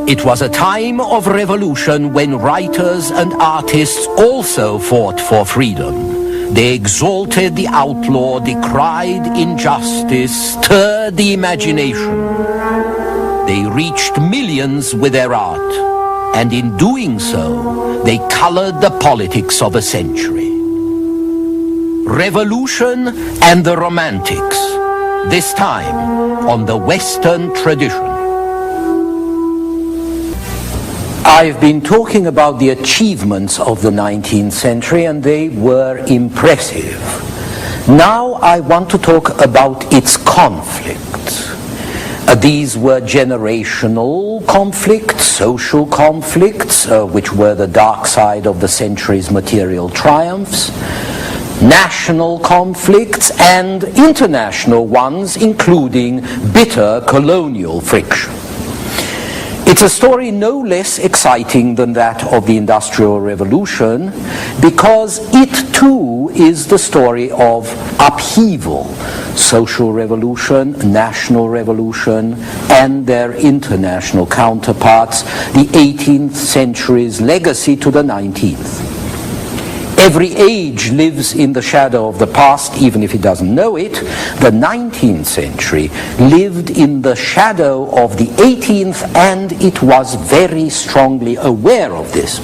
It was a time of revolution when writers and artists also fought for freedom. They exalted the outlaw, decried injustice, stirred the imagination. They reached millions with their art, and in doing so, they colored the politics of a century. Revolution and the Romantics, this time on the Western tradition. I've been talking about the achievements of the 19th century, and they were impressive. Now I want to talk about its conflicts. These were generational conflicts, social conflicts, which were the dark side of the century's material triumphs, national conflicts, and international ones, including bitter colonial friction. It's a story no less exciting than that of the Industrial Revolution, because it too is the story of upheaval, social revolution, national revolution, and their international counterparts, the 18th century's legacy to the 19th. Every age lives in the shadow of the past, even if it doesn't know it. The 19th century lived in the shadow of the 18th, and it was very strongly aware of this.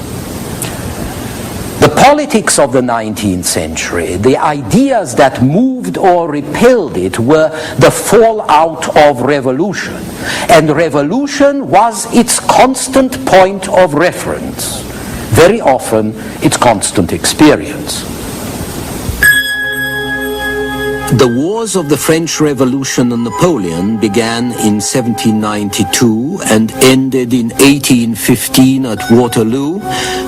The politics of the 19th century, the ideas that moved or repelled it, were the fallout of revolution. And revolution was its constant point of reference. Very often, its constant experience. The wars of the French Revolution and Napoleon began in 1792 and ended in 1815 at Waterloo,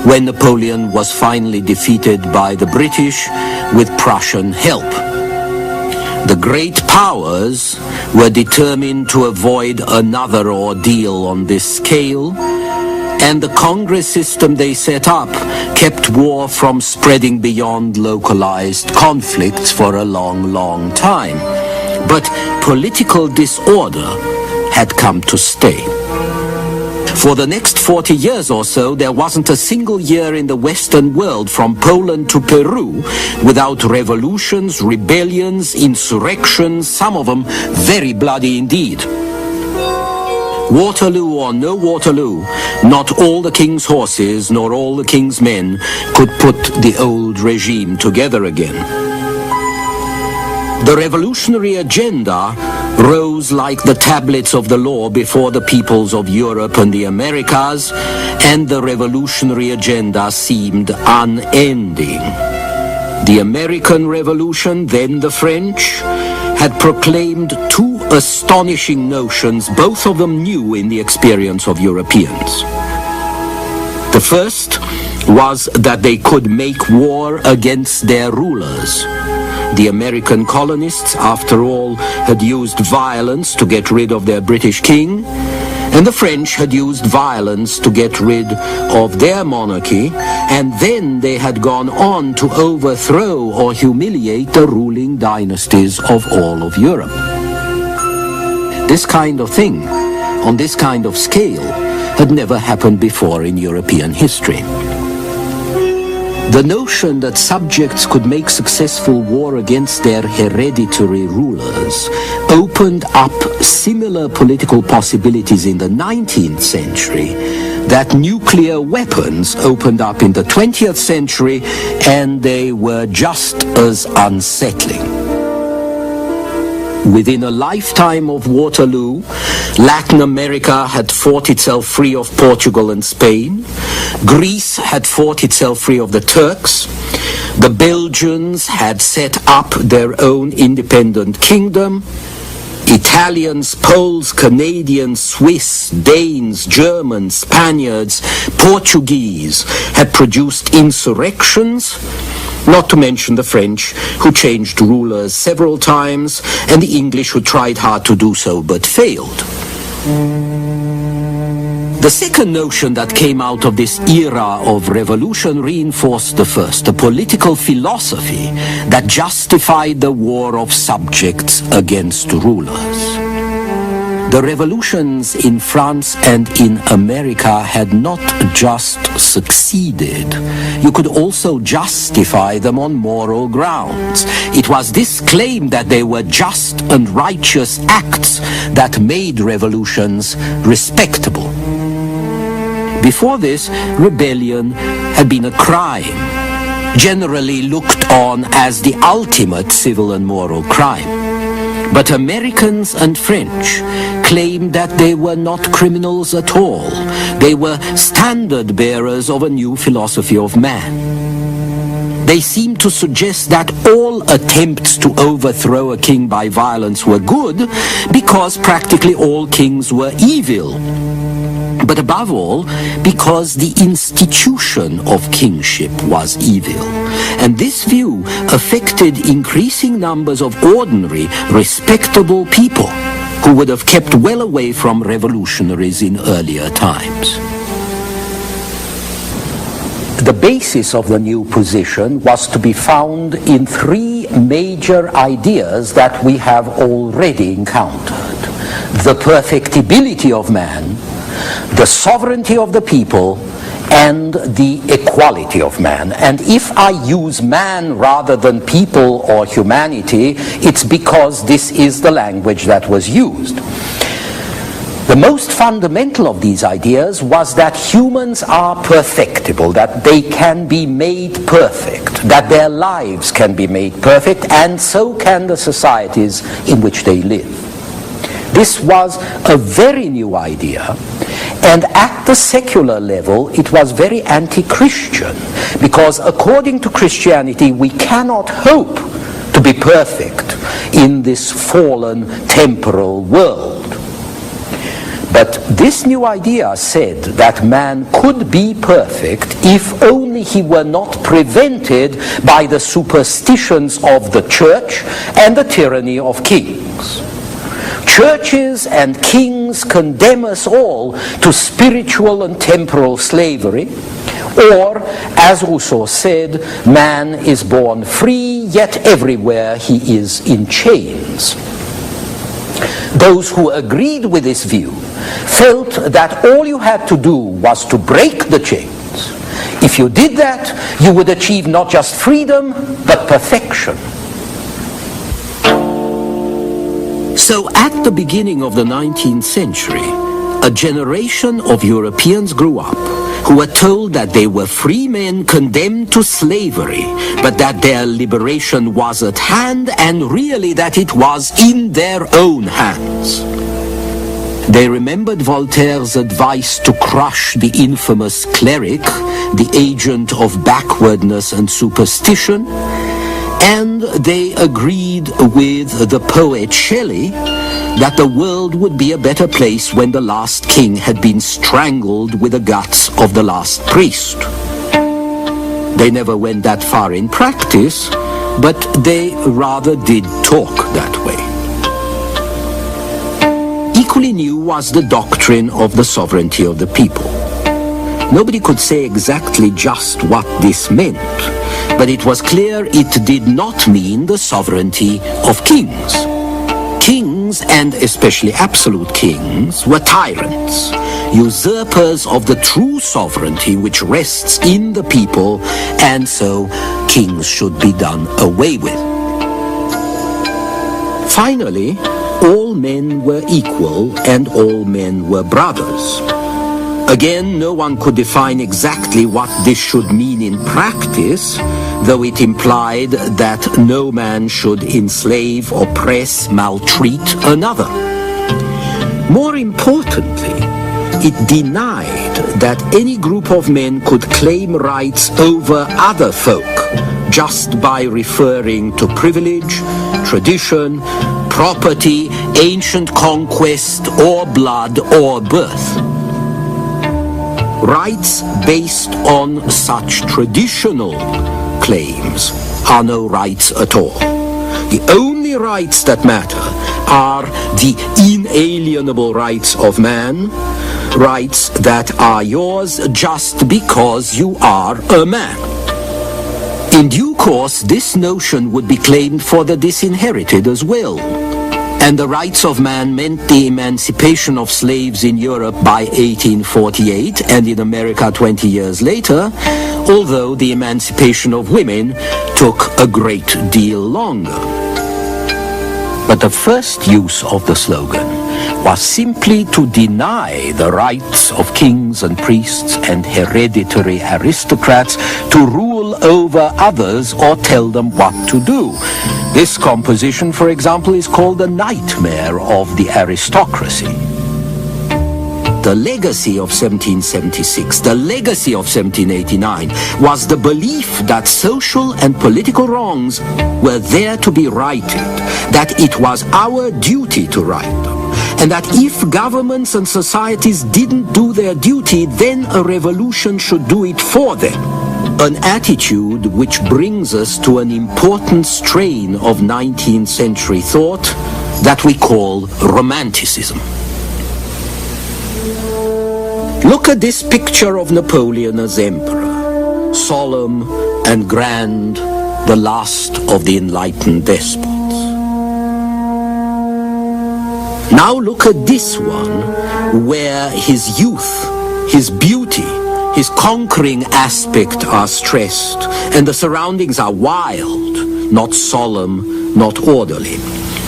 when Napoleon was finally defeated by the British with Prussian help. The great powers were determined to avoid another ordeal on this scale, and the Congress system they set up kept war from spreading beyond localized conflicts for a long, long time. But political disorder had come to stay. For the next 40 years or so, there wasn't a single year in the Western world, from Poland to Peru, without revolutions, rebellions, insurrections, some of them very bloody indeed. Waterloo or no Waterloo, not all the king's horses nor all the king's men could put the old regime together again. The revolutionary agenda rose like the tablets of the law before the peoples of Europe and the Americas, and the revolutionary agenda seemed unending. The American Revolution, then the French, had proclaimed two astonishing notions, both of them new in the experience of Europeans. The first was that they could make war against their rulers. The American colonists, after all, had used violence to get rid of their British king, and the French had used violence to get rid of their monarchy, and then they had gone on to overthrow or humiliate the ruling dynasties of all of Europe. This kind of thing, on this kind of scale, had never happened before in European history. The notion that subjects could make successful war against their hereditary rulers opened up similar political possibilities in the 19th century that nuclear weapons opened up in the 20th century, and they were just as unsettling. Within a lifetime of Waterloo, Latin America had fought itself free of Portugal and Spain. Greece had fought itself free of the Turks. The Belgians had set up their own independent kingdom. Italians, Poles, Canadians, Swiss, Danes, Germans, Spaniards, Portuguese had produced insurrections, not to mention the French, who changed rulers several times, and the English, who tried hard to do so but failed. The second notion that came out of this era of revolution reinforced the first, a political philosophy that justified the war of subjects against rulers. The revolutions in France and in America had not just succeeded. You could also justify them on moral grounds. It was this claim that they were just and righteous acts that made revolutions respectable. Before this, rebellion had been a crime, generally looked on as the ultimate civil and moral crime. But Americans and French claimed that they were not criminals at all. They were standard bearers of a new philosophy of man. They seemed to suggest that all attempts to overthrow a king by violence were good because practically all kings were evil. But above all, because the institution of kingship was evil. And this view affected increasing numbers of ordinary, respectable people who would have kept well away from revolutionaries in earlier times. The basis of the new position was to be found in three major ideas that we have already encountered: the perfectibility of man, the sovereignty of the people, and the equality of man. And if I use man rather than people or humanity, it's because this is the language that was used. The most fundamental of these ideas was that humans are perfectible, that they can be made perfect, that their lives can be made perfect, and so can the societies in which they live. This was a very new idea, and at the secular level it was very anti-Christian, because according to Christianity we cannot hope to be perfect in this fallen temporal world. But this new idea said that man could be perfect if only he were not prevented by the superstitions of the church and the tyranny of kings. Churches and kings condemn us all to spiritual and temporal slavery, or, as Rousseau said, man is born free, yet everywhere he is in chains. Those who agreed with this view felt that all you had to do was to break the chains. If you did that, you would achieve not just freedom, but perfection. So at the beginning of the 19th century, a generation of Europeans grew up who were told that they were free men condemned to slavery, but that their liberation was at hand and really that it was in their own hands. They remembered Voltaire's advice to crush the infamous cleric, the agent of backwardness and superstition, and they agreed with the poet Shelley that the world would be a better place when the last king had been strangled with the guts of the last priest. They never went that far in practice, but they rather did talk that way. Equally new was the doctrine of the sovereignty of the people. Nobody could say exactly just what this meant, but it was clear it did not mean the sovereignty of kings. Kings, and especially absolute kings, were tyrants, usurpers of the true sovereignty which rests in the people, and so kings should be done away with. Finally, all men were equal and all men were brothers. Again, no one could define exactly what this should mean in practice, though it implied that no man should enslave, oppress, maltreat another. More importantly, it denied that any group of men could claim rights over other folk just by referring to privilege, tradition, property, ancient conquest, or blood, or birth. Rights based on such traditional claims are no rights at all. The only rights that matter are the inalienable rights of man, rights that are yours just because you are a man. In due course, this notion would be claimed for the disinherited as well. And the rights of man meant the emancipation of slaves in Europe by 1848 and in America 20 years later, although the emancipation of women took a great deal longer. But the first use of the slogan was simply to deny the rights of kings and priests and hereditary aristocrats to rule over others or tell them what to do. This composition, for example, is called the nightmare of the aristocracy. The legacy of 1776, the legacy of 1789, was the belief that social and political wrongs were there to be righted, that it was our duty to right them, and that if governments and societies didn't do their duty, then a revolution should do it for them. An attitude which brings us to an important strain of 19th century thought that we call Romanticism. Look at this picture of Napoleon as emperor, solemn and grand, the last of the enlightened despots. Now look at this one, where his youth, his beauty, his conquering aspect are stressed, and the surroundings are wild, not solemn, not orderly.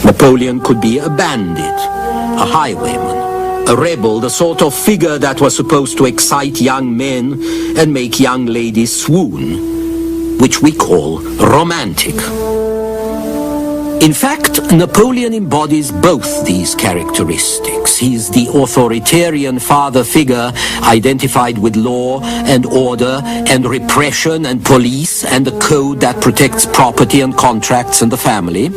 Napoleon could be a bandit, a highwayman, a rebel, the sort of figure that was supposed to excite young men and make young ladies swoon, which we call romantic. In fact, Napoleon embodies both these characteristics. He is the authoritarian father figure identified with law and order and repression and police and a code that protects property and contracts and the family.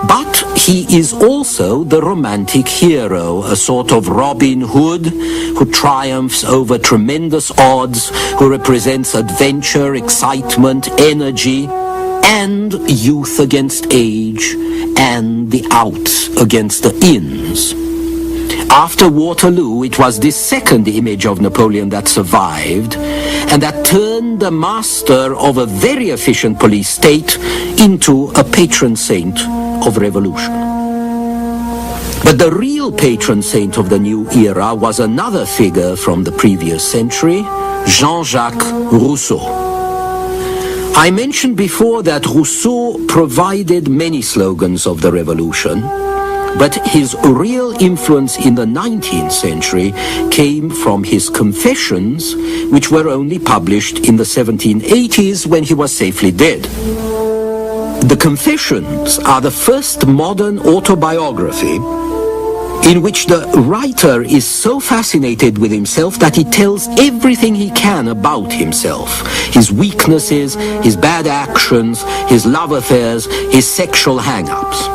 But he is also the romantic hero, a sort of Robin Hood who triumphs over tremendous odds, who represents adventure, excitement, energy, and youth against age, and the outs against the ins. After Waterloo, it was this second image of Napoleon that survived, and that turned the master of a very efficient police state into a patron saint of revolution. But the real patron saint of the new era was another figure from the previous century, Jean-Jacques Rousseau. I mentioned before that Rousseau provided many slogans of the revolution, but his real influence in the 19th century came from his confessions, which were only published in the 1780s when he was safely dead. The Confessions are the first modern autobiography in which the writer is so fascinated with himself that he tells everything he can about himself. His weaknesses, his bad actions, his love affairs, his sexual hang-ups.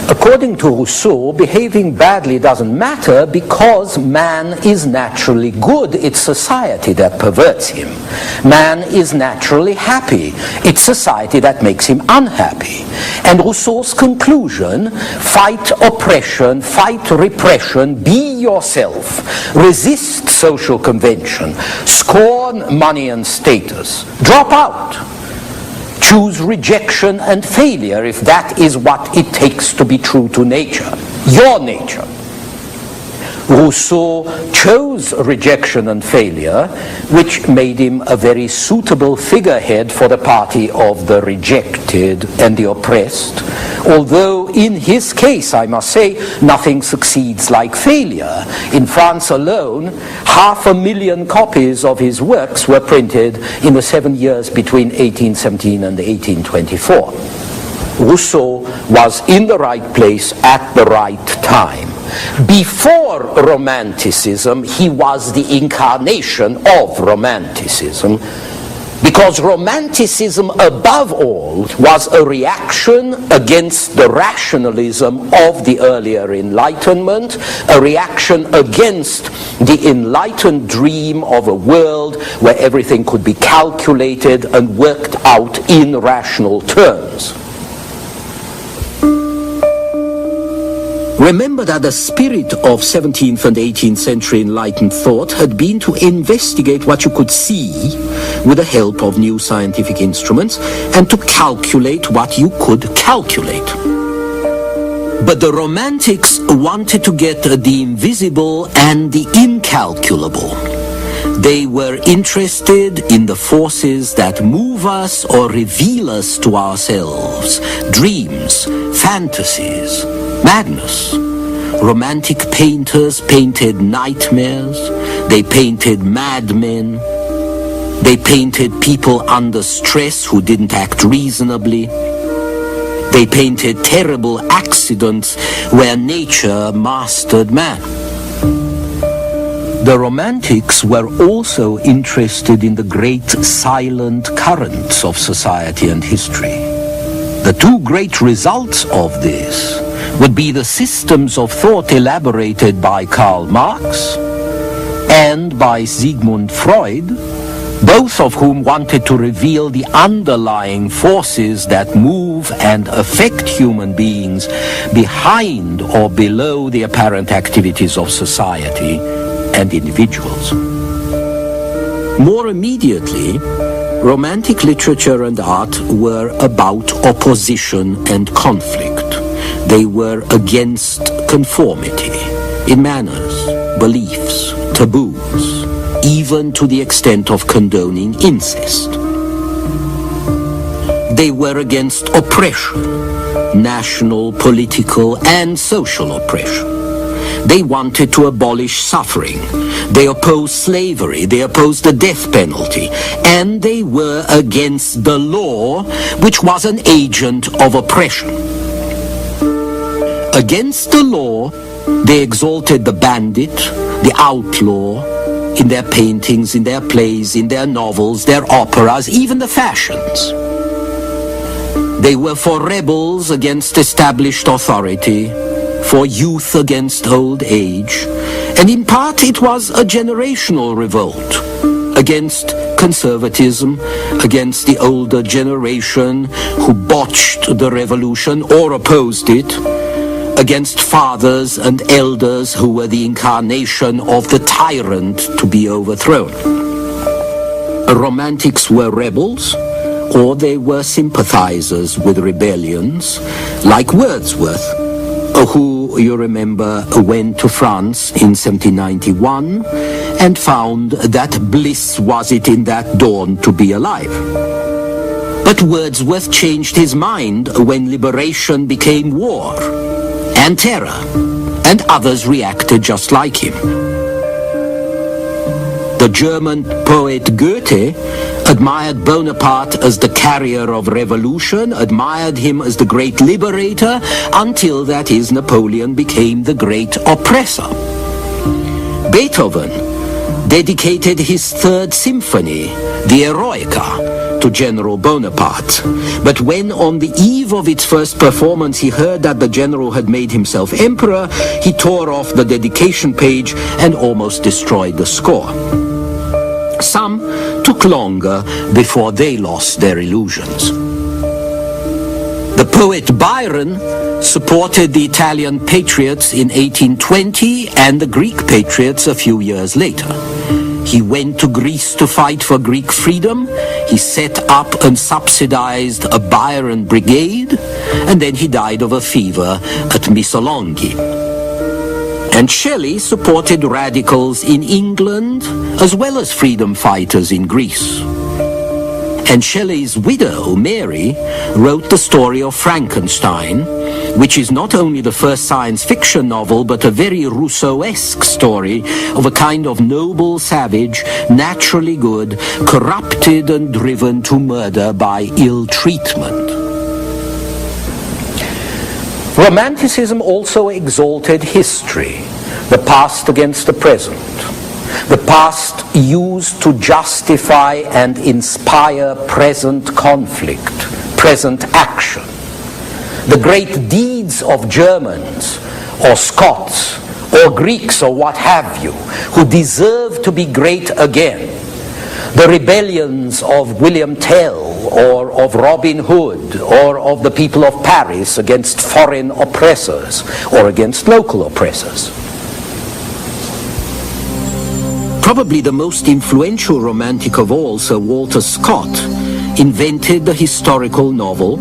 According to Rousseau, behaving badly doesn't matter because man is naturally good. It's society that perverts him. Man is naturally happy. It's society that makes him unhappy. And Rousseau's conclusion, fight oppression, fight repression, be yourself, resist social convention, scorn money and status, drop out. Choose rejection and failure if that is what it takes to be true to nature, your nature. Rousseau chose rejection and failure, which made him a very suitable figurehead for the party of the rejected and the oppressed, although in his case, I must say, nothing succeeds like failure. In France alone, 500,000 copies of his works were printed in the 7 years between 1817 and 1824. Rousseau was in the right place at the right time. Before Romanticism, he was the incarnation of Romanticism, because Romanticism, above all, was a reaction against the rationalism of the earlier Enlightenment, a reaction against the enlightened dream of a world where everything could be calculated and worked out in rational terms. Remember that the spirit of 17th and 18th century Enlightened thought had been to investigate what you could see with the help of new scientific instruments and to calculate what you could calculate. But the Romantics wanted to get the invisible and the incalculable. They were interested in the forces that move us or reveal us to ourselves, dreams, fantasies, madness. Romantic painters painted nightmares, they painted madmen, they painted people under stress who didn't act reasonably. They painted terrible accidents where nature mastered man. The Romantics were also interested in the great silent currents of society and history. The two great results of this would be the systems of thought elaborated by Karl Marx and by Sigmund Freud, both of whom wanted to reveal the underlying forces that move and affect human beings behind or below the apparent activities of society and individuals. More immediately, Romantic literature and art were about opposition and conflict. They were against conformity in manners, beliefs, taboos, even to the extent of condoning incest. They were against oppression, national, political, and social oppression. They wanted to abolish suffering. They opposed slavery. They opposed the death penalty. And they were against the law, which was an agent of oppression. Against the law, they exalted the bandit, the outlaw, in their paintings, in their plays, in their novels, their operas, even the fashions. They were for rebels against established authority, for youth against old age, and in part it was a generational revolt against conservatism, against the older generation who botched the revolution or opposed it, against fathers and elders who were the incarnation of the tyrant to be overthrown. Romantics were rebels, or they were sympathizers with rebellions, like Wordsworth, who, you remember, went to France in 1791 and found that bliss was it in that dawn to be alive. But Wordsworth changed his mind when liberation became war and terror, and others reacted just like him. The German poet Goethe admired Bonaparte as the carrier of revolution, admired him as the great liberator, until, that is, Napoleon became the great oppressor. Beethoven dedicated his Third Symphony, the Eroica, to General Bonaparte. But when on the eve of its first performance he heard that the general had made himself emperor, he tore off the dedication page and almost destroyed the score. Some took longer before they lost their illusions. The poet Byron supported the Italian patriots in 1820 and the Greek patriots a few years later. He went to Greece to fight for Greek freedom. He set up and subsidized a Byron brigade, and then he died of a fever at Missolonghi. And Shelley supported radicals in England as well as freedom fighters in Greece. And Shelley's widow, Mary, wrote the story of Frankenstein, which is not only the first science fiction novel, but a very Rousseau-esque story of a kind of noble savage, naturally good, corrupted and driven to murder by ill treatment. Romanticism also exalted history, the past against the present. The past used to justify and inspire present conflict, present action. The great deeds of Germans or Scots or Greeks or what have you, who deserve to be great again, The rebellions of William Tell or of Robin Hood or of the people of Paris against foreign oppressors or against local oppressors. Probably the most influential romantic of all, Sir Walter Scott, invented the historical novel,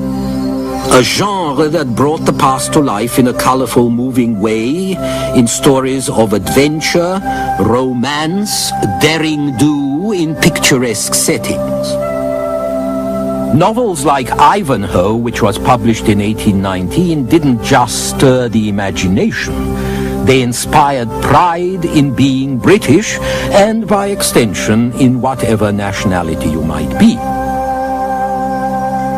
a genre that brought the past to life in a colorful, moving way, in stories of adventure, romance, daring-do in picturesque settings. Novels like Ivanhoe, which was published in 1819, didn't just stir the imagination. They inspired pride in being British and, by extension, in whatever nationality you might be.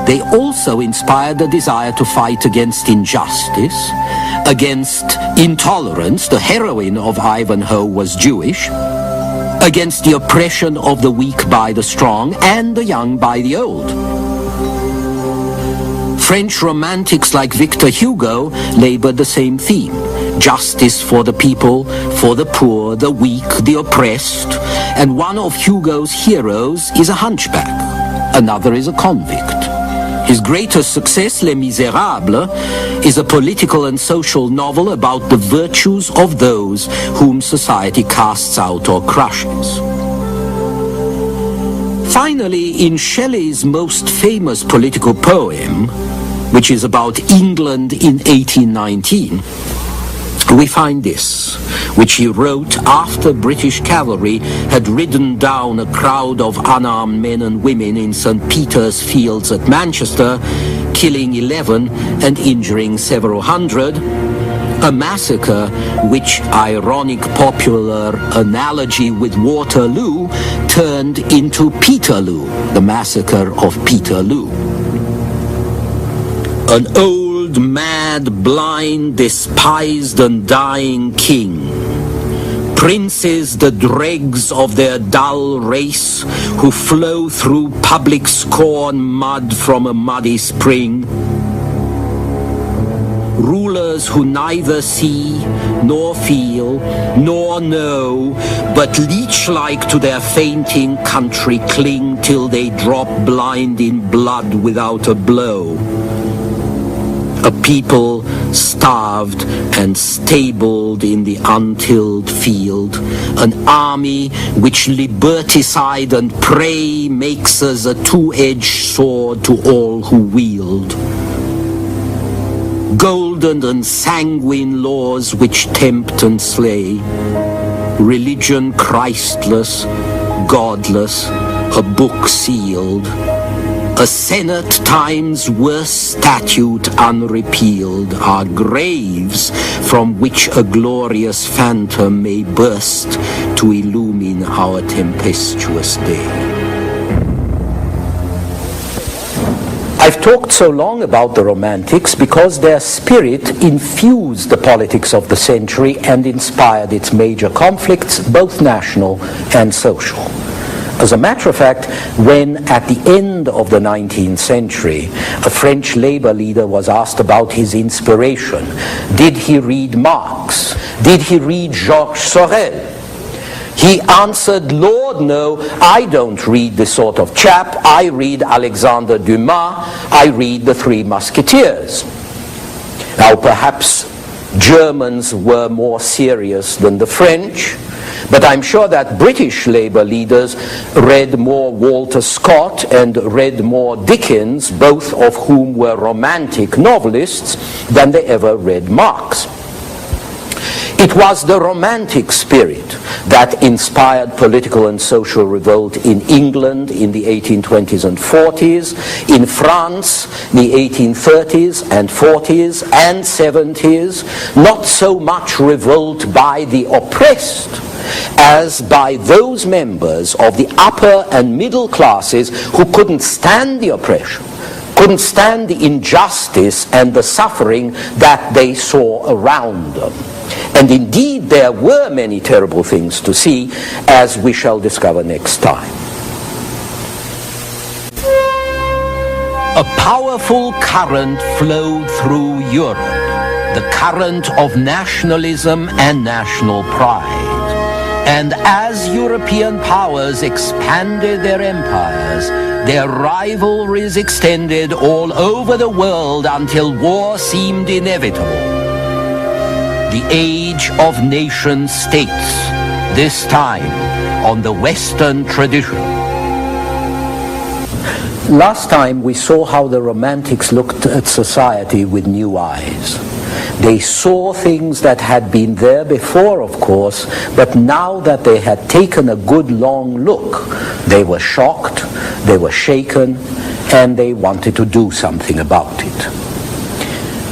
They also inspired a desire to fight against injustice, against intolerance. The heroine of Ivanhoe was Jewish, against the oppression of the weak by the strong and the young by the old. French romantics like Victor Hugo labored the same theme: justice for the people, for the poor, the weak, the oppressed. And one of Hugo's heroes is a hunchback, another is a convict. His greatest success, Les Miserables, is a political and social novel about the virtues of those whom society casts out or crushes. Finally, in Shelley's most famous political poem, which is about England in 1819, we find this, which he wrote after British cavalry had ridden down a crowd of unarmed men and women in St. Peter's Fields at Manchester, killing 11 and injuring several hundred, a massacre which, ironic popular analogy with Waterloo, turned into Peterloo, the massacre of Peterloo. An old, mad, blind, despised and dying king. Princes, the dregs of their dull race, who flow through public scorn mud from a muddy spring. Rulers who neither see, nor feel, nor know, but leech-like to their fainting country cling till they drop blind in blood without a blow. A people starved and stabled in the untilled field, an army which liberticide and prey makes as a two-edged sword to all who wield. Golden and sanguine laws which tempt and slay, religion Christless, godless, a book sealed, a senate time's worst statute unrepealed, are graves from which a glorious phantom may burst to illumine our tempestuous day. I've talked so long about the Romantics because their spirit infused the politics of the century and inspired its major conflicts, both national and social. As a matter of fact, when at the end of the 19th century a French labor leader was asked about his inspiration, did he read Marx? Did he read Georges Sorel? He answered, Lord, no, I don't read this sort of chap. I read Alexander Dumas. I read The Three Musketeers. Now, perhaps Germans were more serious than the French, but I'm sure that British labor leaders read more Walter Scott and read more Dickens, both of whom were romantic novelists, than they ever read Marx. It was the romantic spirit that inspired political and social revolt in England in the 1820s and 40s, in France, the 1830s and 40s and 70s, not so much revolt by the oppressed as by those members of the upper and middle classes who couldn't stand the oppression, couldn't stand the injustice and the suffering that they saw around them. And indeed, there were many terrible things to see, as we shall discover next time. A powerful current flowed through Europe, the current of nationalism and national pride. And as European powers expanded their empires, their rivalries extended all over the world until war seemed inevitable. The age of nation states, this time on the Western tradition. Last time we saw how the Romantics looked at society with new eyes. They saw things that had been there before, of course, but now that they had taken a good long look, they were shocked, they were shaken, and they wanted to do something about it.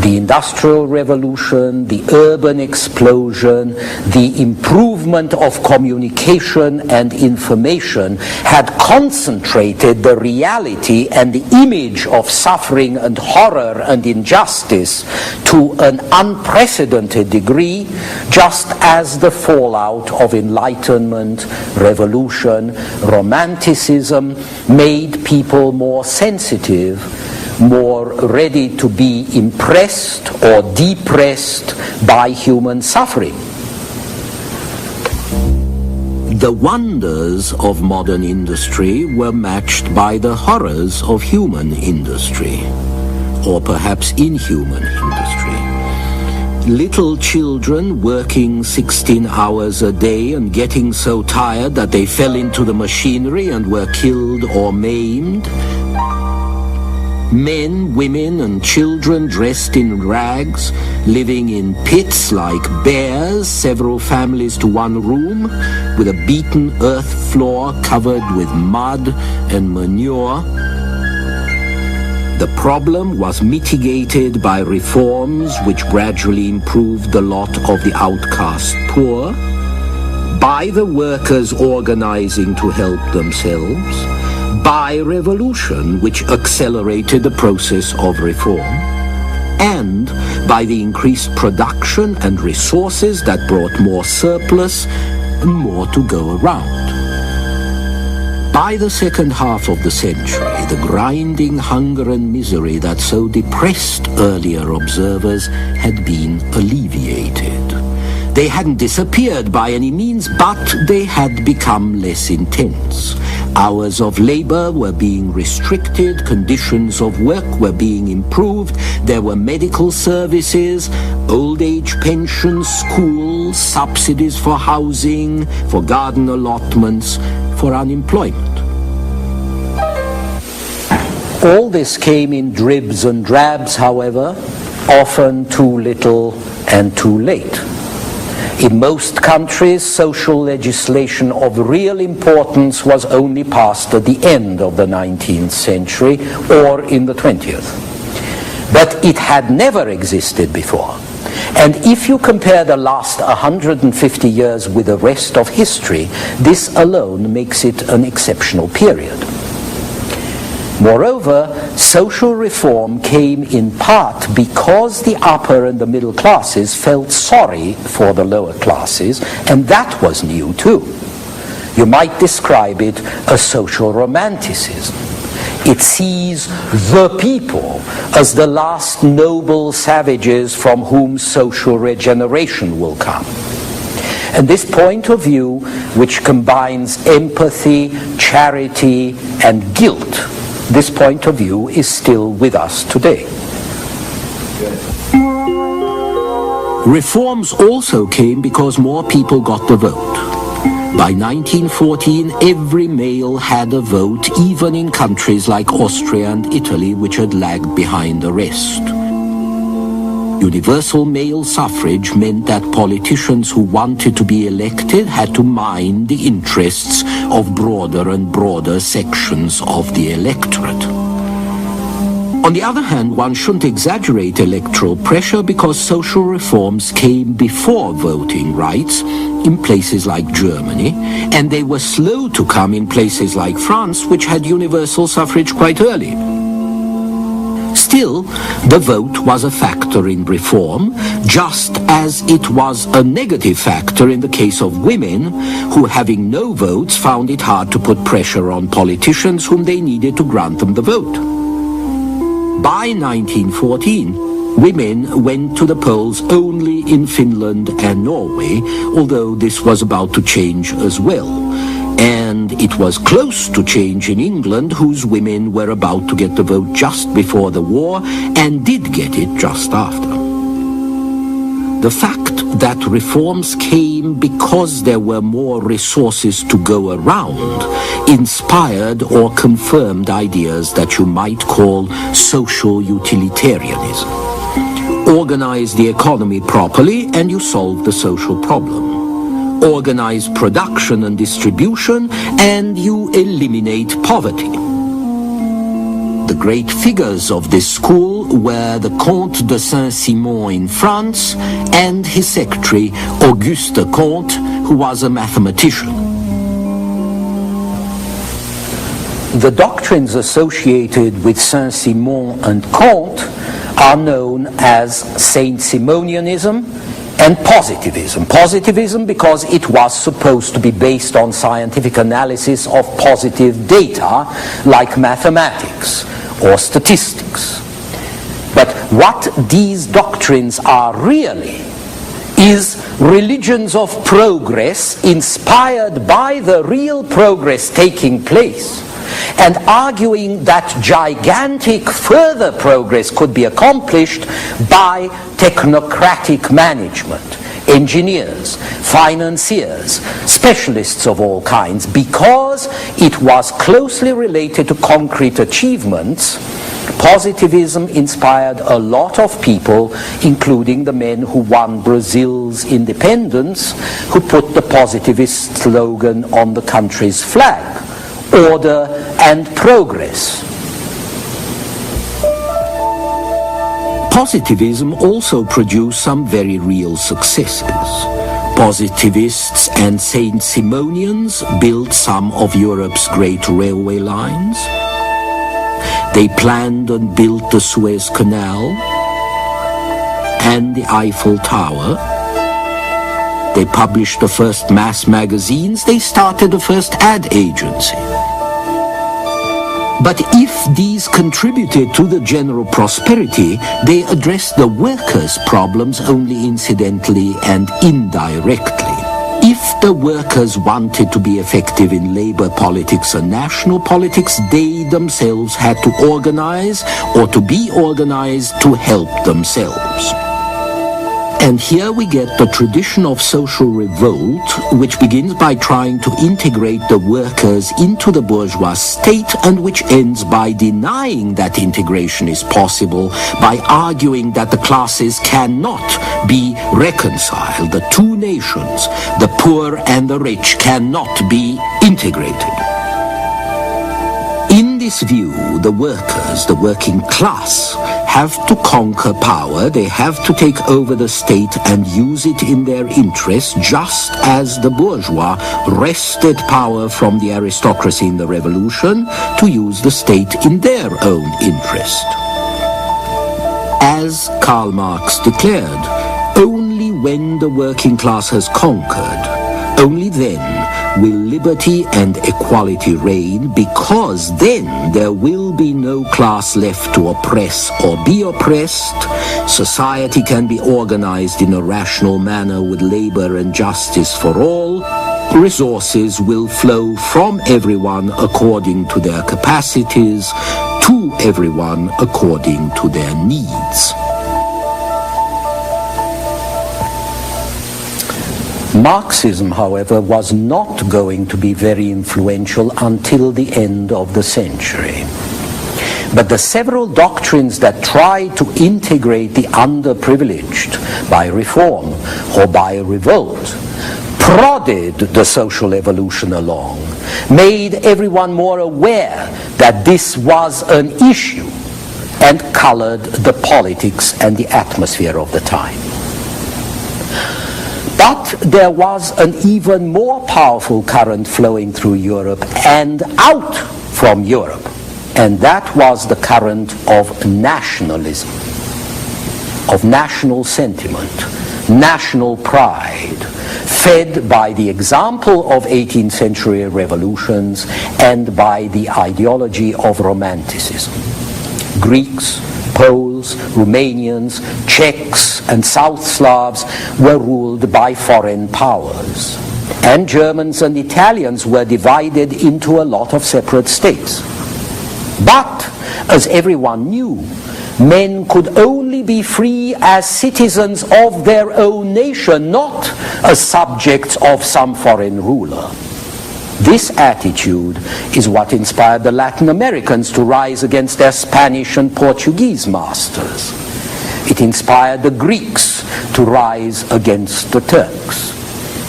The Industrial Revolution, the urban explosion, the improvement of communication and information had concentrated the reality and the image of suffering and horror and injustice to an unprecedented degree, just as the fallout of Enlightenment, Revolution, Romanticism made people more sensitive, more ready to be impressed or depressed by human suffering. The wonders of modern industry were matched by the horrors of human industry, or perhaps inhuman industry. Little children working 16 hours a day and getting so tired that they fell into the machinery and were killed or maimed. Men, women, and children dressed in rags, living in pits like bears, several families to one room, with a beaten earth floor covered with mud and manure. The problem was mitigated by reforms which gradually improved the lot of the outcast poor, by the workers organizing to help themselves, by revolution, which accelerated the process of reform, and by the increased production and resources that brought more surplus and more to go around. By the second half of the century, the grinding hunger and misery that so depressed earlier observers had been alleviated. They hadn't disappeared by any means, but they had become less intense. Hours of labor were being restricted, conditions of work were being improved, there were medical services, old age pensions, schools, subsidies for housing, for garden allotments, for unemployment. All this came in dribs and drabs, however, often too little and too late. In most countries, social legislation of real importance was only passed at the end of the 19th century or in the 20th. But it had never existed before. And if you compare the last 150 years with the rest of history, this alone makes it an exceptional period. Moreover, social reform came in part because the upper and the middle classes felt sorry for the lower classes, and that was new too. You might describe it as social romanticism. It sees the people as the last noble savages from whom social regeneration will come. And this point of view, which combines empathy, charity, and guilt, this point of view is still with us today. Reforms also came because more people got the vote. By 1914, every male had a vote, even in countries like Austria and Italy, which had lagged behind the rest. Universal male suffrage meant that politicians who wanted to be elected had to mind the interests of broader and broader sections of the electorate. On the other hand, one shouldn't exaggerate electoral pressure because social reforms came before voting rights in places like Germany, and they were slow to come in places like France, which had universal suffrage quite early. Still, the vote was a factor in reform, just as it was a negative factor in the case of women, who, having no votes, found it hard to put pressure on politicians whom they needed to grant them the vote. By 1914, Women went to the polls only in Finland and Norway, although this was about to change as well. And it was close to change in England, whose women were about to get the vote just before the war and did get it just after. The fact that reforms came because there were more resources to go around inspired or confirmed ideas that you might call social utilitarianism. Organize the economy properly and you solve the social problem. Organize production and distribution and you eliminate poverty. The great figures of this school were the Comte de Saint-Simon in France and his secretary Auguste Comte, who was a mathematician. The doctrines associated with Saint-Simon and Comte are known as Saint-Simonianism and positivism. Positivism because it was supposed to be based on scientific analysis of positive data like mathematics or statistics. But what these doctrines are really is religions of progress inspired by the real progress taking place and arguing that gigantic further progress could be accomplished by technocratic management, engineers, financiers, specialists of all kinds, because it was closely related to concrete achievements. Positivism inspired a lot of people, including the men who won Brazil's independence, who put the positivist slogan on the country's flag: order and progress. Positivism also produced some very real successes. Positivists and Saint-Simonians built some of Europe's great railway lines. They planned and built the Suez Canal and the Eiffel Tower. They published the first mass magazines. They started the first ad agency. But if these contributed to the general prosperity, they addressed the workers' problems only incidentally and indirectly. If the workers wanted to be effective in labor politics and national politics, they themselves had to organize or to be organized to help themselves. And here we get the tradition of social revolt, which begins by trying to integrate the workers into the bourgeois state and which ends by denying that integration is possible, by arguing that the classes cannot be reconciled. The two nations, the poor and the rich, cannot be integrated. In this view, the workers, the working class, have to conquer power. They have to take over the state and use it in their interest, just as the bourgeois wrested power from the aristocracy in the revolution to use the state in their own interest. As Karl Marx declared, only when the working class has conquered, only then will liberty and equality reign, because then there will be no class left to oppress or be oppressed. Society can be organized in a rational manner with labor and justice for all. Resources will flow from everyone according to their capacities, to everyone according to their needs. Marxism, however, was not going to be very influential until the end of the century. But the several doctrines that tried to integrate the underprivileged by reform or by revolt prodded the social evolution along, made everyone more aware that this was an issue, and colored the politics and the atmosphere of the time. But there was an even more powerful current flowing through Europe and out from Europe, and that was the current of nationalism, of national sentiment, national pride, fed by the example of 18th century revolutions and by the ideology of Romanticism. Greeks, Poles, Romanians, Czechs, and South Slavs were ruled by foreign powers. And Germans and Italians were divided into a lot of separate states. But, as everyone knew, men could only be free as citizens of their own nation, not as subjects of some foreign ruler. This attitude is what inspired the Latin Americans to rise against their Spanish and Portuguese masters. It inspired the Greeks to rise against the Turks.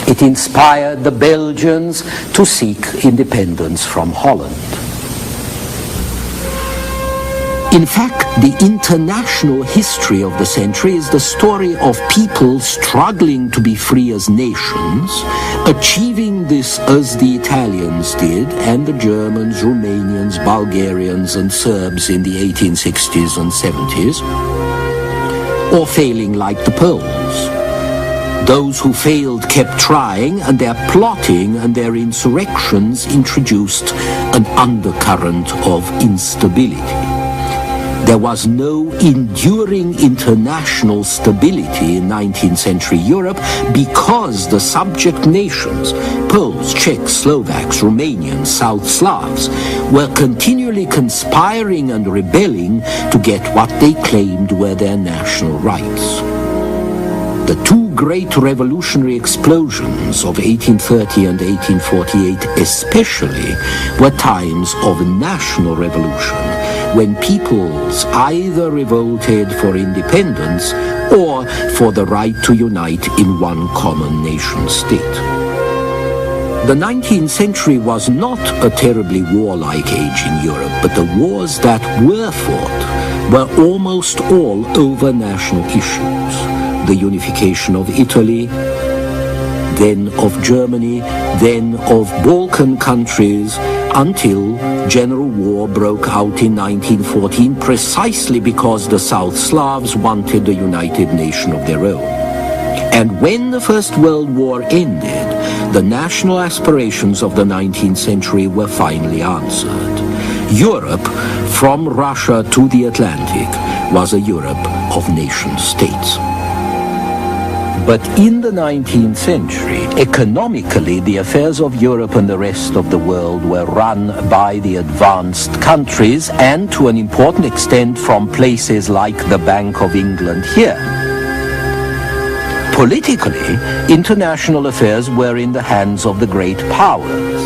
It inspired the Belgians to seek independence from Holland. In fact, the international history of the century is the story of people struggling to be free as nations, achieving this as the Italians did, and the Germans, Romanians, Bulgarians, and Serbs in the 1860s and 70s, or failing like the Poles. Those who failed kept trying, and their plotting and their insurrections introduced an undercurrent of instability. There was no enduring international stability in 19th century Europe because the subject nations, Poles, Czechs, Slovaks, Romanians, South Slavs, were continually conspiring and rebelling to get what they claimed were their national rights. The two great revolutionary explosions of 1830 and 1848 especially were times of national revolution, when peoples either revolted for independence or for the right to unite in one common nation-state. The 19th century was not a terribly warlike age in Europe, but the wars that were fought were almost all over national issues. The unification of Italy, then of Germany, then of Balkan countries, until general war broke out in 1914 precisely because the South Slavs wanted a united nation of their own. And when the First World War ended, the national aspirations of the 19th century were finally answered. Europe, from Russia to the Atlantic, was a Europe of nation-states. But in the 19th century, economically, the affairs of Europe and the rest of the world were run by the advanced countries, and to an important extent from places like the Bank of England here. Politically, international affairs were in the hands of the great powers,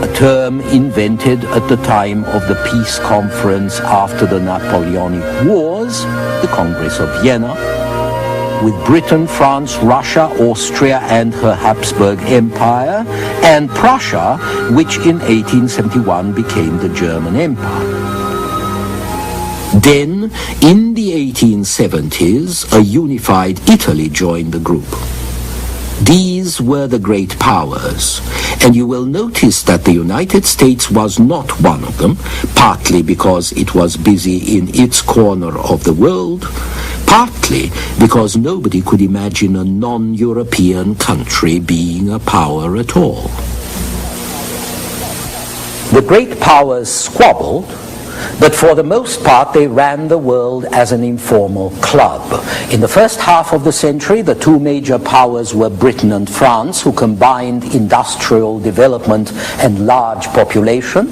a term invented at the time of the peace conference after the Napoleonic Wars, the Congress of Vienna, with Britain, France, Russia, Austria, and her Habsburg Empire, and Prussia, which in 1871 became the German Empire. Then, in the 1870s, a unified Italy joined the group. These were the great powers, and you will notice that the United States was not one of them, partly because it was busy in its corner of the world, partly because nobody could imagine a non-European country being a power at all. The great powers squabbled, but for the most part they ran the world as an informal club. In the first half of the century, the two major powers were Britain and France, who combined industrial development and large population.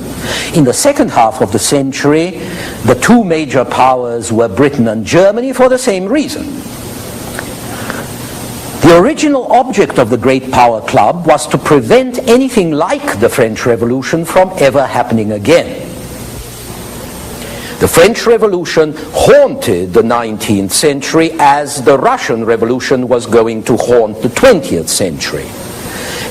In the second half of the century, the two major powers were Britain and Germany for the same reason. The original object of the Great Power Club was to prevent anything like the French Revolution from ever happening again. The French Revolution haunted the 19th century as the Russian Revolution was going to haunt the 20th century.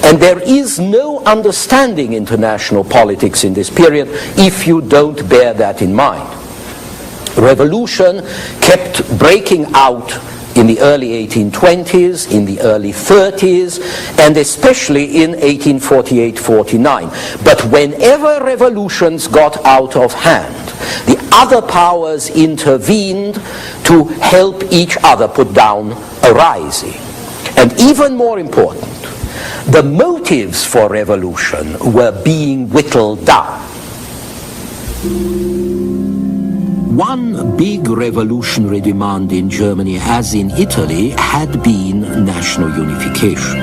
And there is no understanding international politics in this period if you don't bear that in mind. Revolution kept breaking out in the early 1820s, in the early 30s, and especially in 1848-49. But whenever revolutions got out of hand, the other powers intervened to help each other put down a rising. And even more important, the motives for revolution were being whittled down. One big revolutionary demand in Germany, as in Italy, had been national unification.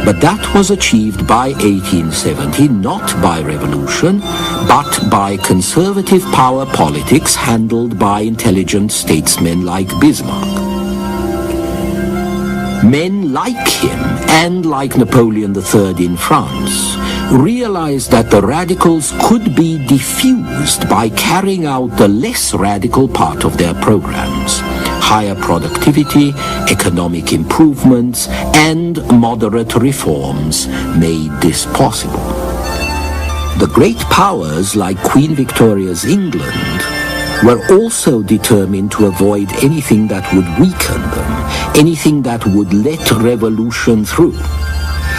But that was achieved by 1870 not by revolution, but by conservative power politics handled by intelligent statesmen like Bismarck. Men like him, and like Napoleon III in France, realized that the radicals could be diffused by carrying out the less radical part of their programs. Higher productivity, economic improvements, and moderate reforms made this possible. The great powers like Queen Victoria's England were also determined to avoid anything that would weaken them, anything that would let revolution through.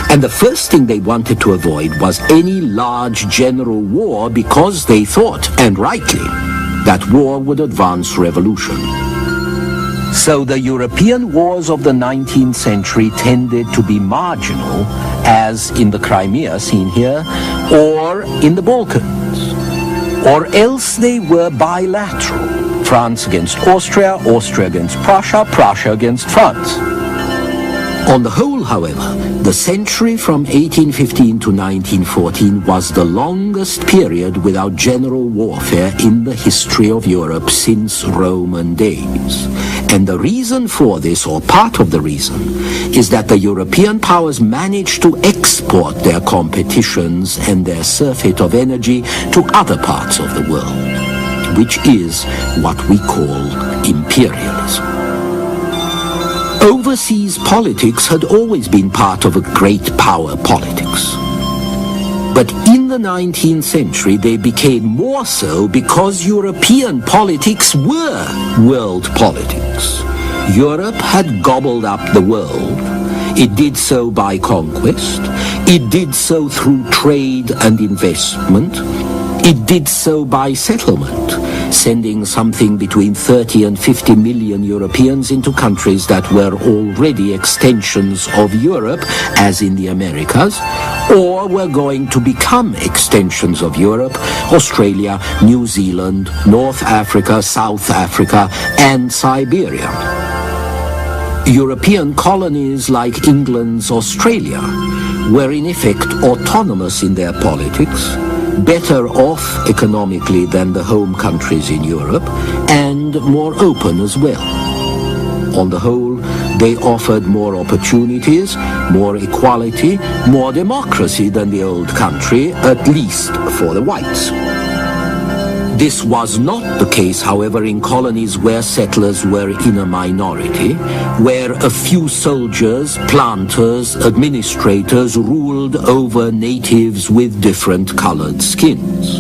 And the first thing they wanted to avoid was any large general war because they thought, and rightly, that war would advance revolution. So the European wars of the 19th century tended to be marginal, as in the Crimea seen here, or in the Balkans. Or else they were bilateral. France against Austria, Austria against Prussia, Prussia against France. On the whole, however, the century from 1815 to 1914 was the longest period without general warfare in the history of Europe since Roman days. And the reason for this, or part of the reason, is that the European powers managed to export their competitions and their surfeit of energy to other parts of the world, which is what we call imperialism. Overseas politics had always been part of a great power politics. But in the 19th century they became more so because European politics were world politics. Europe had gobbled up the world. It did so by conquest. It did so through trade and investment. It did so by settlement, sending something between 30 and 50 million Europeans into countries that were already extensions of Europe, as in the Americas, or were going to become extensions of Europe: Australia, New Zealand, North Africa, South Africa, and Siberia. European colonies like England's Australia were in effect autonomous in their politics, better off economically than the home countries in Europe, and more open as well. On the whole, they offered more opportunities, more equality, more democracy than the old country, at least for the whites. This was not the case, however, in colonies where settlers were in a minority, where a few soldiers, planters, administrators ruled over natives with different colored skins.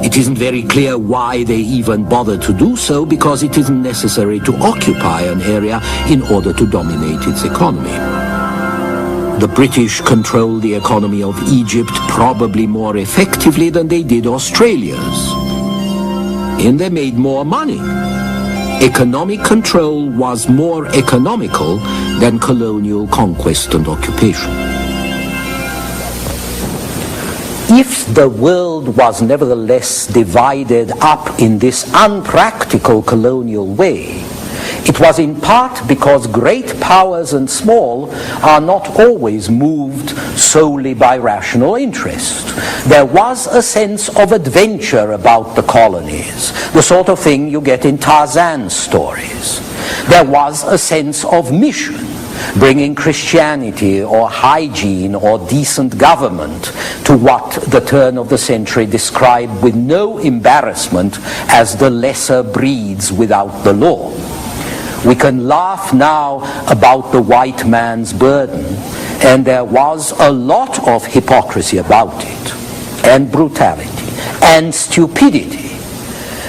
It isn't very clear why they even bothered to do so, because it isn't necessary to occupy an area in order to dominate its economy. The British controlled the economy of Egypt probably more effectively than they did Australia's. And they made more money. Economic control was more economical than colonial conquest and occupation. If the world was nevertheless divided up in this unpractical colonial way, it was in part because great powers and small are not always moved solely by rational interest. There was a sense of adventure about the colonies, the sort of thing you get in Tarzan stories. There was a sense of mission, bringing Christianity or hygiene or decent government to what the turn of the century described with no embarrassment as the lesser breeds without the law. We can laugh now about the white man's burden, and there was a lot of hypocrisy about it, and brutality, and stupidity.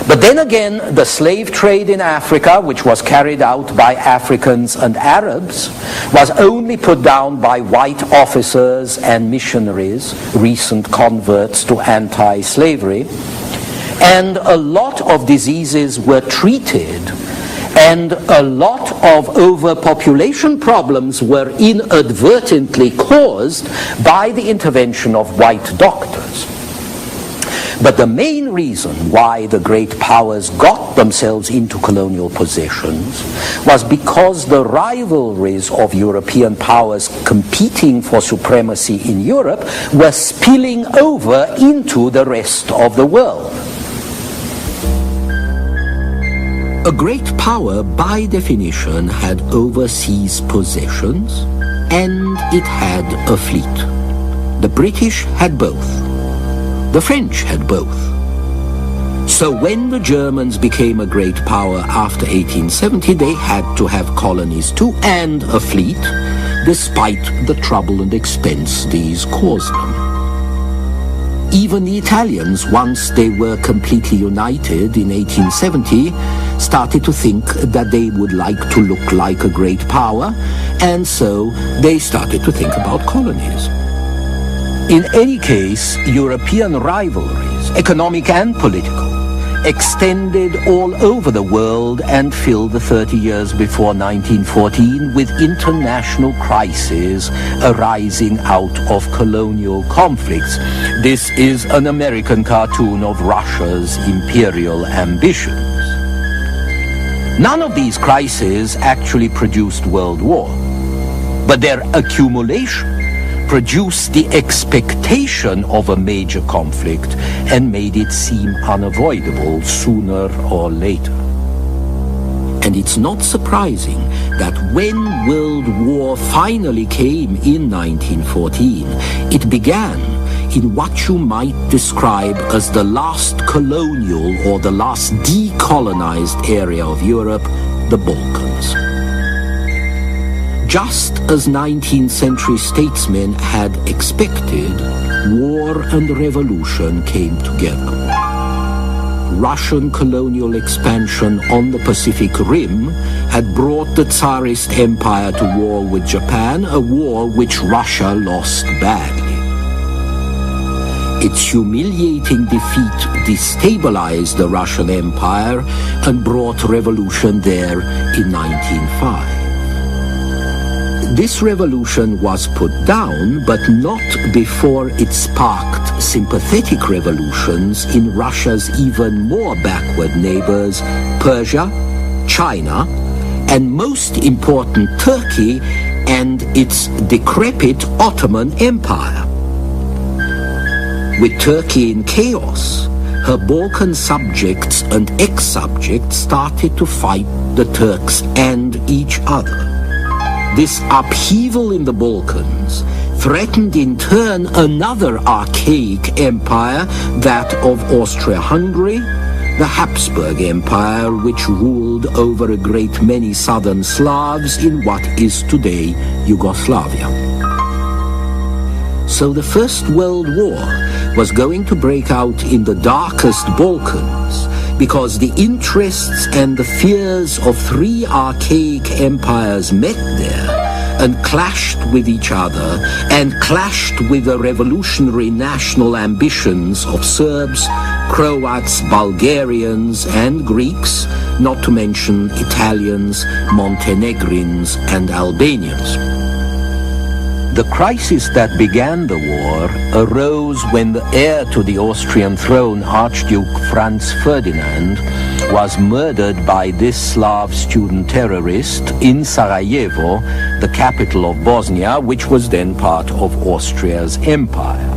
But then again, the slave trade in Africa, which was carried out by Africans and Arabs, was only put down by white officers and missionaries, recent converts to anti-slavery, and a lot of diseases were treated, and a lot of overpopulation problems were inadvertently caused by the intervention of white doctors. But the main reason why the great powers got themselves into colonial possessions was because the rivalries of European powers competing for supremacy in Europe were spilling over into the rest of the world. A great power, by definition, had overseas possessions, and it had a fleet. The British had both. The French had both. So when the Germans became a great power after 1870, they had to have colonies too, and a fleet, despite the trouble and expense these caused them. Even the Italians, once they were completely united in 1870, started to think that they would like to look like a great power, and so they started to think about colonies. In any case, European rivalries, economic and political, extended all over the world and filled the 30 years before 1914 with international crises arising out of colonial conflicts. This is an American cartoon of Russia's imperial ambitions. None of these crises actually produced world war, but their accumulation produced the expectation of a major conflict and made it seem unavoidable sooner or later. And it's not surprising that when World War finally came in 1914, it began in what you might describe as the last colonial or the last decolonized area of Europe, the Balkans. Just as 19th century statesmen had expected, war and revolution came together. Russian colonial expansion on the Pacific Rim had brought the Tsarist Empire to war with Japan, a war which Russia lost badly. Its humiliating defeat destabilized the Russian Empire and brought revolution there in 1905. This revolution was put down, but not before it sparked sympathetic revolutions in Russia's even more backward neighbors, Persia, China, and most important, Turkey and its decrepit Ottoman Empire. With Turkey in chaos, her Balkan subjects and ex-subjects started to fight the Turks and each other. This upheaval in the Balkans threatened in turn another archaic empire, that of Austria-Hungary, the Habsburg Empire, which ruled over a great many southern Slavs in what is today Yugoslavia. So the First World War was going to break out in the darkest Balkans, because the interests and the fears of three archaic empires met there and clashed with each other and clashed with the revolutionary national ambitions of Serbs, Croats, Bulgarians and Greeks, not to mention Italians, Montenegrins and Albanians. The crisis that began the war arose when the heir to the Austrian throne, Archduke Franz Ferdinand, was murdered by this Slav student terrorist in Sarajevo, the capital of Bosnia, which was then part of Austria's empire.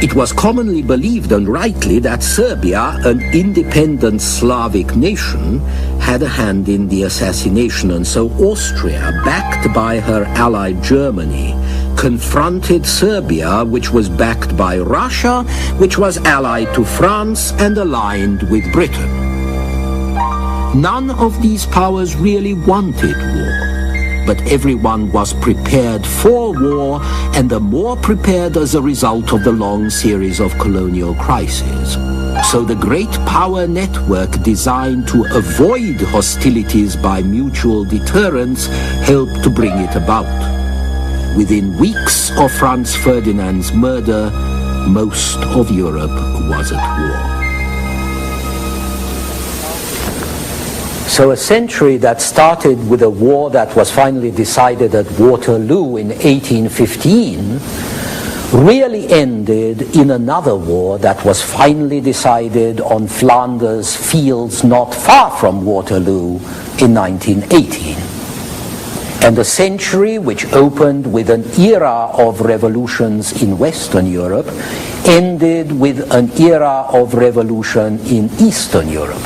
It was commonly believed, and rightly, that Serbia, an independent Slavic nation, had a hand in the assassination, and so Austria, backed by her ally Germany, confronted Serbia, which was backed by Russia, which was allied to France and aligned with Britain. None of these powers really wanted war, but everyone was prepared for war, and the more prepared as a result of the long series of colonial crises. So the great power network designed to avoid hostilities by mutual deterrence helped to bring it about. Within weeks of Franz Ferdinand's murder, most of Europe was at war. So a century that started with a war that was finally decided at Waterloo in 1815 really ended in another war that was finally decided on Flanders fields not far from Waterloo in 1918. And a century which opened with an era of revolutions in Western Europe ended with an era of revolution in Eastern Europe.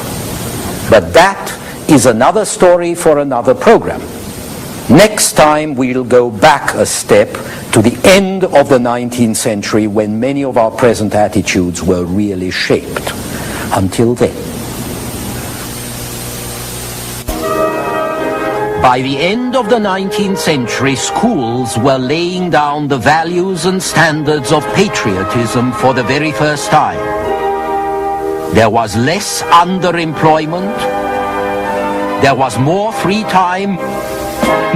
But that is another story for another program. Next time we'll go back a step to the end of the 19th century when many of our present attitudes were really shaped. Until then. By the end of the 19th century, schools were laying down the values and standards of patriotism for the very first time. There was less underemployment, there was more free time,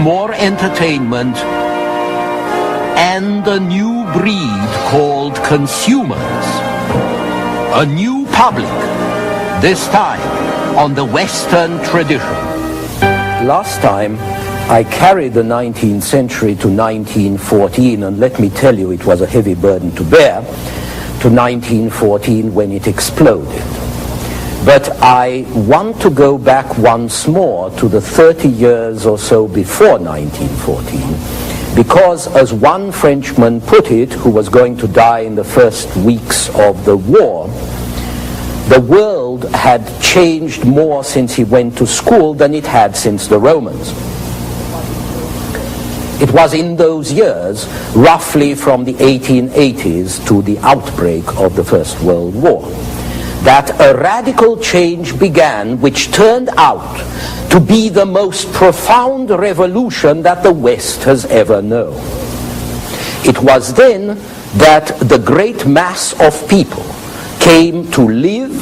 more entertainment, and a new breed called consumers. A new public, this time on the Western tradition. Last time I carried the 19th century to 1914, and let me tell you, it was a heavy burden to bear, to 1914 when it exploded. But I want to go back once more to the 30 years or so before 1914, because as one Frenchman put it, who was going to die in the first weeks of the war, the world had changed more since he went to school than it had since the Romans. It was in those years, roughly from the 1880s to the outbreak of the First World War, that a radical change began which turned out to be the most profound revolution that the West has ever known. It was then that the great mass of people came to live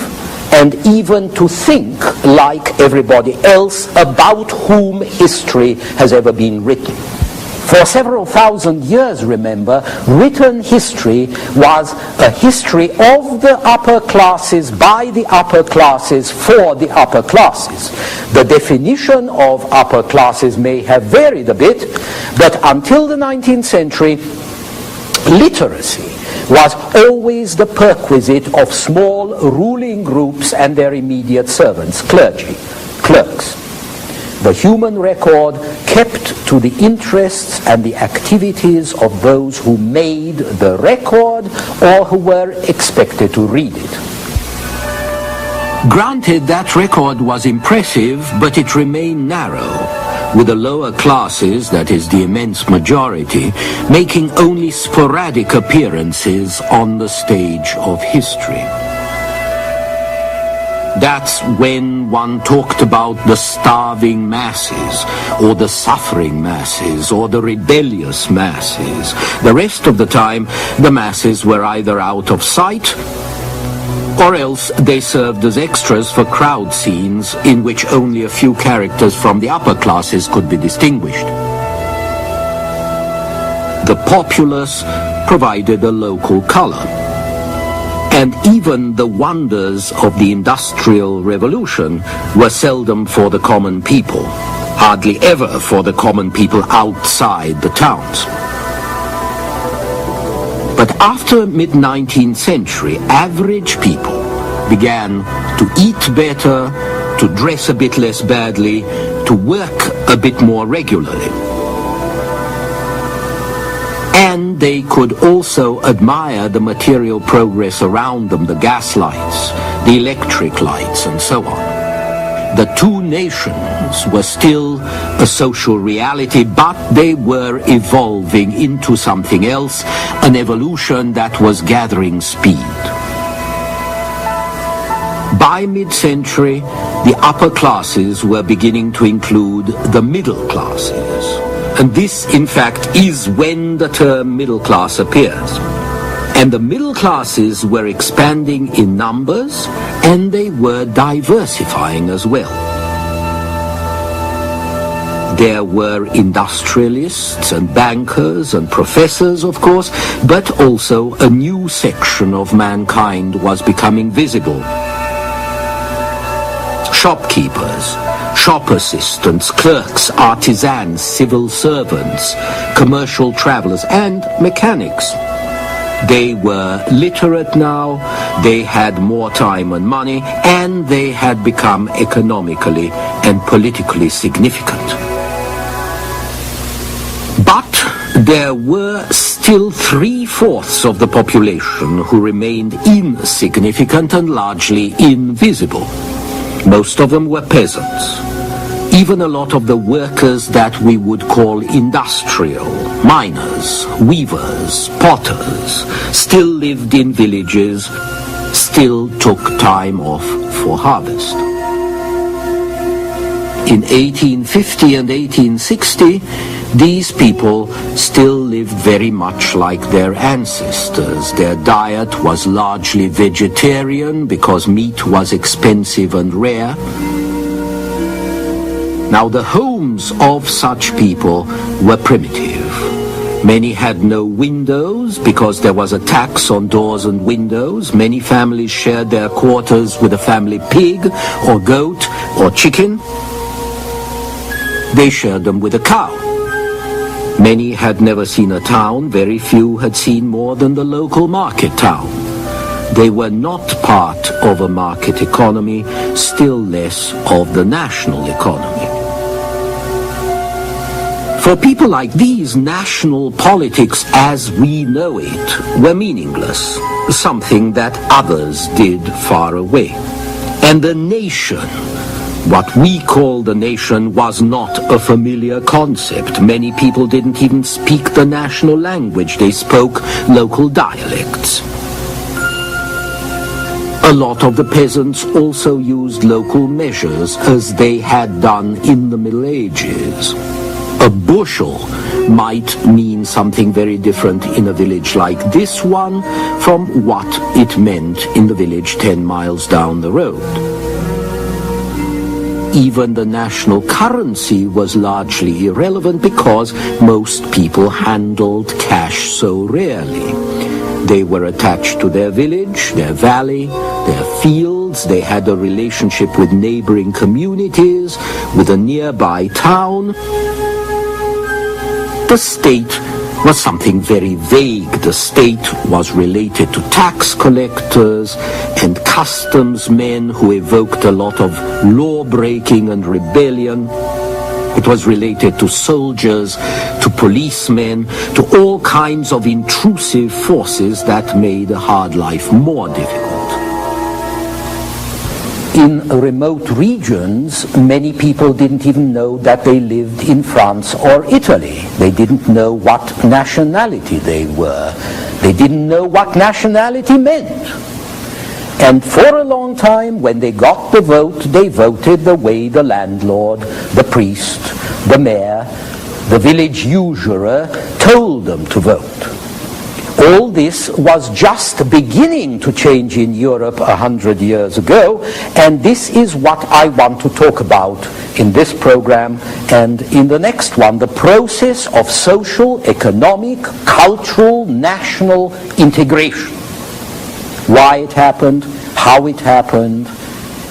and even to think like everybody else about whom history has ever been written. For several thousand years, remember, written history was a history of the upper classes, by the upper classes, for the upper classes. The definition of upper classes may have varied a bit, but until the 19th century, literacy was always the perquisite of small ruling groups and their immediate servants, clergy, clerks. The human record kept to the interests and the activities of those who made the record or who were expected to read it. Granted, that record was impressive, but it remained narrow, with the lower classes, that is the immense majority, making only sporadic appearances on the stage of history. That's when one talked about the starving masses, or the suffering masses, or the rebellious masses. The rest of the time, the masses were either out of sight, or else they served as extras for crowd scenes in which only a few characters from the upper classes could be distinguished. The populace provided a local color. And even the wonders of the Industrial Revolution were seldom for the common people, hardly ever for the common people outside the towns. But after mid-19th century, average people began to eat better, to dress a bit less badly, to work a bit more regularly. And they could also admire the material progress around them, the gas lights, the electric lights, and so on. The two nations were still a social reality, but they were evolving into something else, an evolution that was gathering speed. By mid-century, the upper classes were beginning to include the middle classes. And this, in fact, is when the term middle class appears. And the middle classes were expanding in numbers, and they were diversifying as well. There were industrialists and bankers and professors, of course, but also a new section of mankind was becoming visible. Shopkeepers, shop assistants, clerks, artisans, civil servants, commercial travelers, and mechanics. They were literate now, they had more time and money, and they had become economically and politically significant. But there were still 3/4 of the population who remained insignificant and largely invisible. Most of them were peasants. Even a lot of the workers that we would call industrial, miners, weavers, potters, still lived in villages, still took time off for harvest. In 1850 and 1860, these people still lived very much like their ancestors. Their diet was largely vegetarian because meat was expensive and rare. Now, the homes of such people were primitive. Many had no windows because there was a tax on doors and windows. Many families shared their quarters with a family pig or goat or chicken. They shared them with a cow. Many had never seen a town. Very few had seen more than the local market town. They were not part of a market economy, still less of the national economy. For people like these, national politics as we know it were meaningless, something that others did far away. And the nation, what we call the nation, was not a familiar concept. Many people didn't even speak the national language. They spoke local dialects. A lot of the peasants also used local measures, as they had done in the Middle Ages. A bushel might mean something very different in a village like this one from what it meant in the village 10 miles down the road. Even the national currency was largely irrelevant because most people handled cash so rarely. They were attached to their village, their valley, their fields. They had a relationship with neighboring communities, with a nearby town. The state was something very vague. The state was related to tax collectors and customs men who evoked a lot of law-breaking and rebellion. It was related to soldiers, to policemen, to all kinds of intrusive forces that made a hard life more difficult. In remote regions, many people didn't even know that they lived in France or Italy. They didn't know what nationality they were. They didn't know what nationality meant. And for a long time, when they got the vote, they voted the way the landlord, the priest, the mayor, the village usurer told them to vote. All this was just beginning to change in Europe 100 years ago, and this is what I want to talk about in this program and in the next one, the process of social, economic, cultural, national integration. Why it happened, how it happened,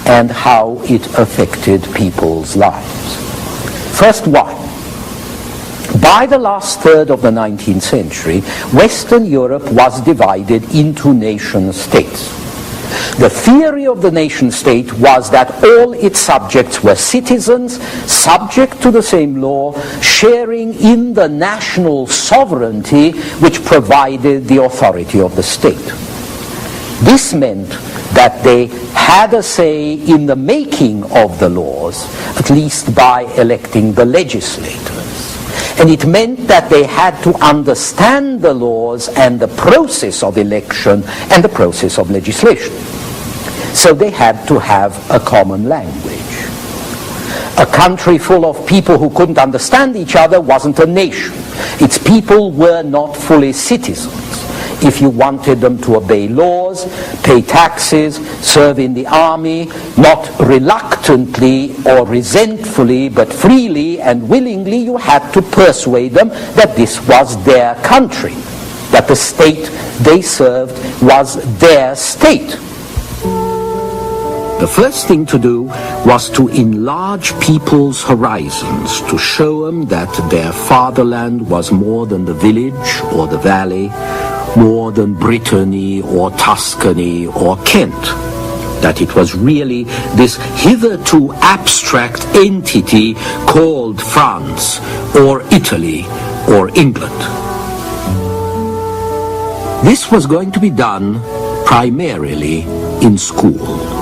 and how it affected people's lives. First, why? By the last third of the 19th century, Western Europe was divided into nation-states. The theory of the nation-state was that all its subjects were citizens, subject to the same law, sharing in the national sovereignty which provided the authority of the state. This meant that they had a say in the making of the laws, at least by electing the legislators. And it meant that they had to understand the laws and the process of election and the process of legislation. So they had to have a common language. A country full of people who couldn't understand each other wasn't a nation. Its people were not fully citizens. If you wanted them to obey laws, pay taxes, serve in the army, not reluctantly or resentfully, but freely and willingly, you had to persuade them that this was their country, that the state they served was their state. The first thing to do was to enlarge people's horizons, to show them that their fatherland was more than the village or the valley more than Brittany or Tuscany or Kent, that it was really this hitherto abstract entity called France or Italy or England. This was going to be done primarily in school.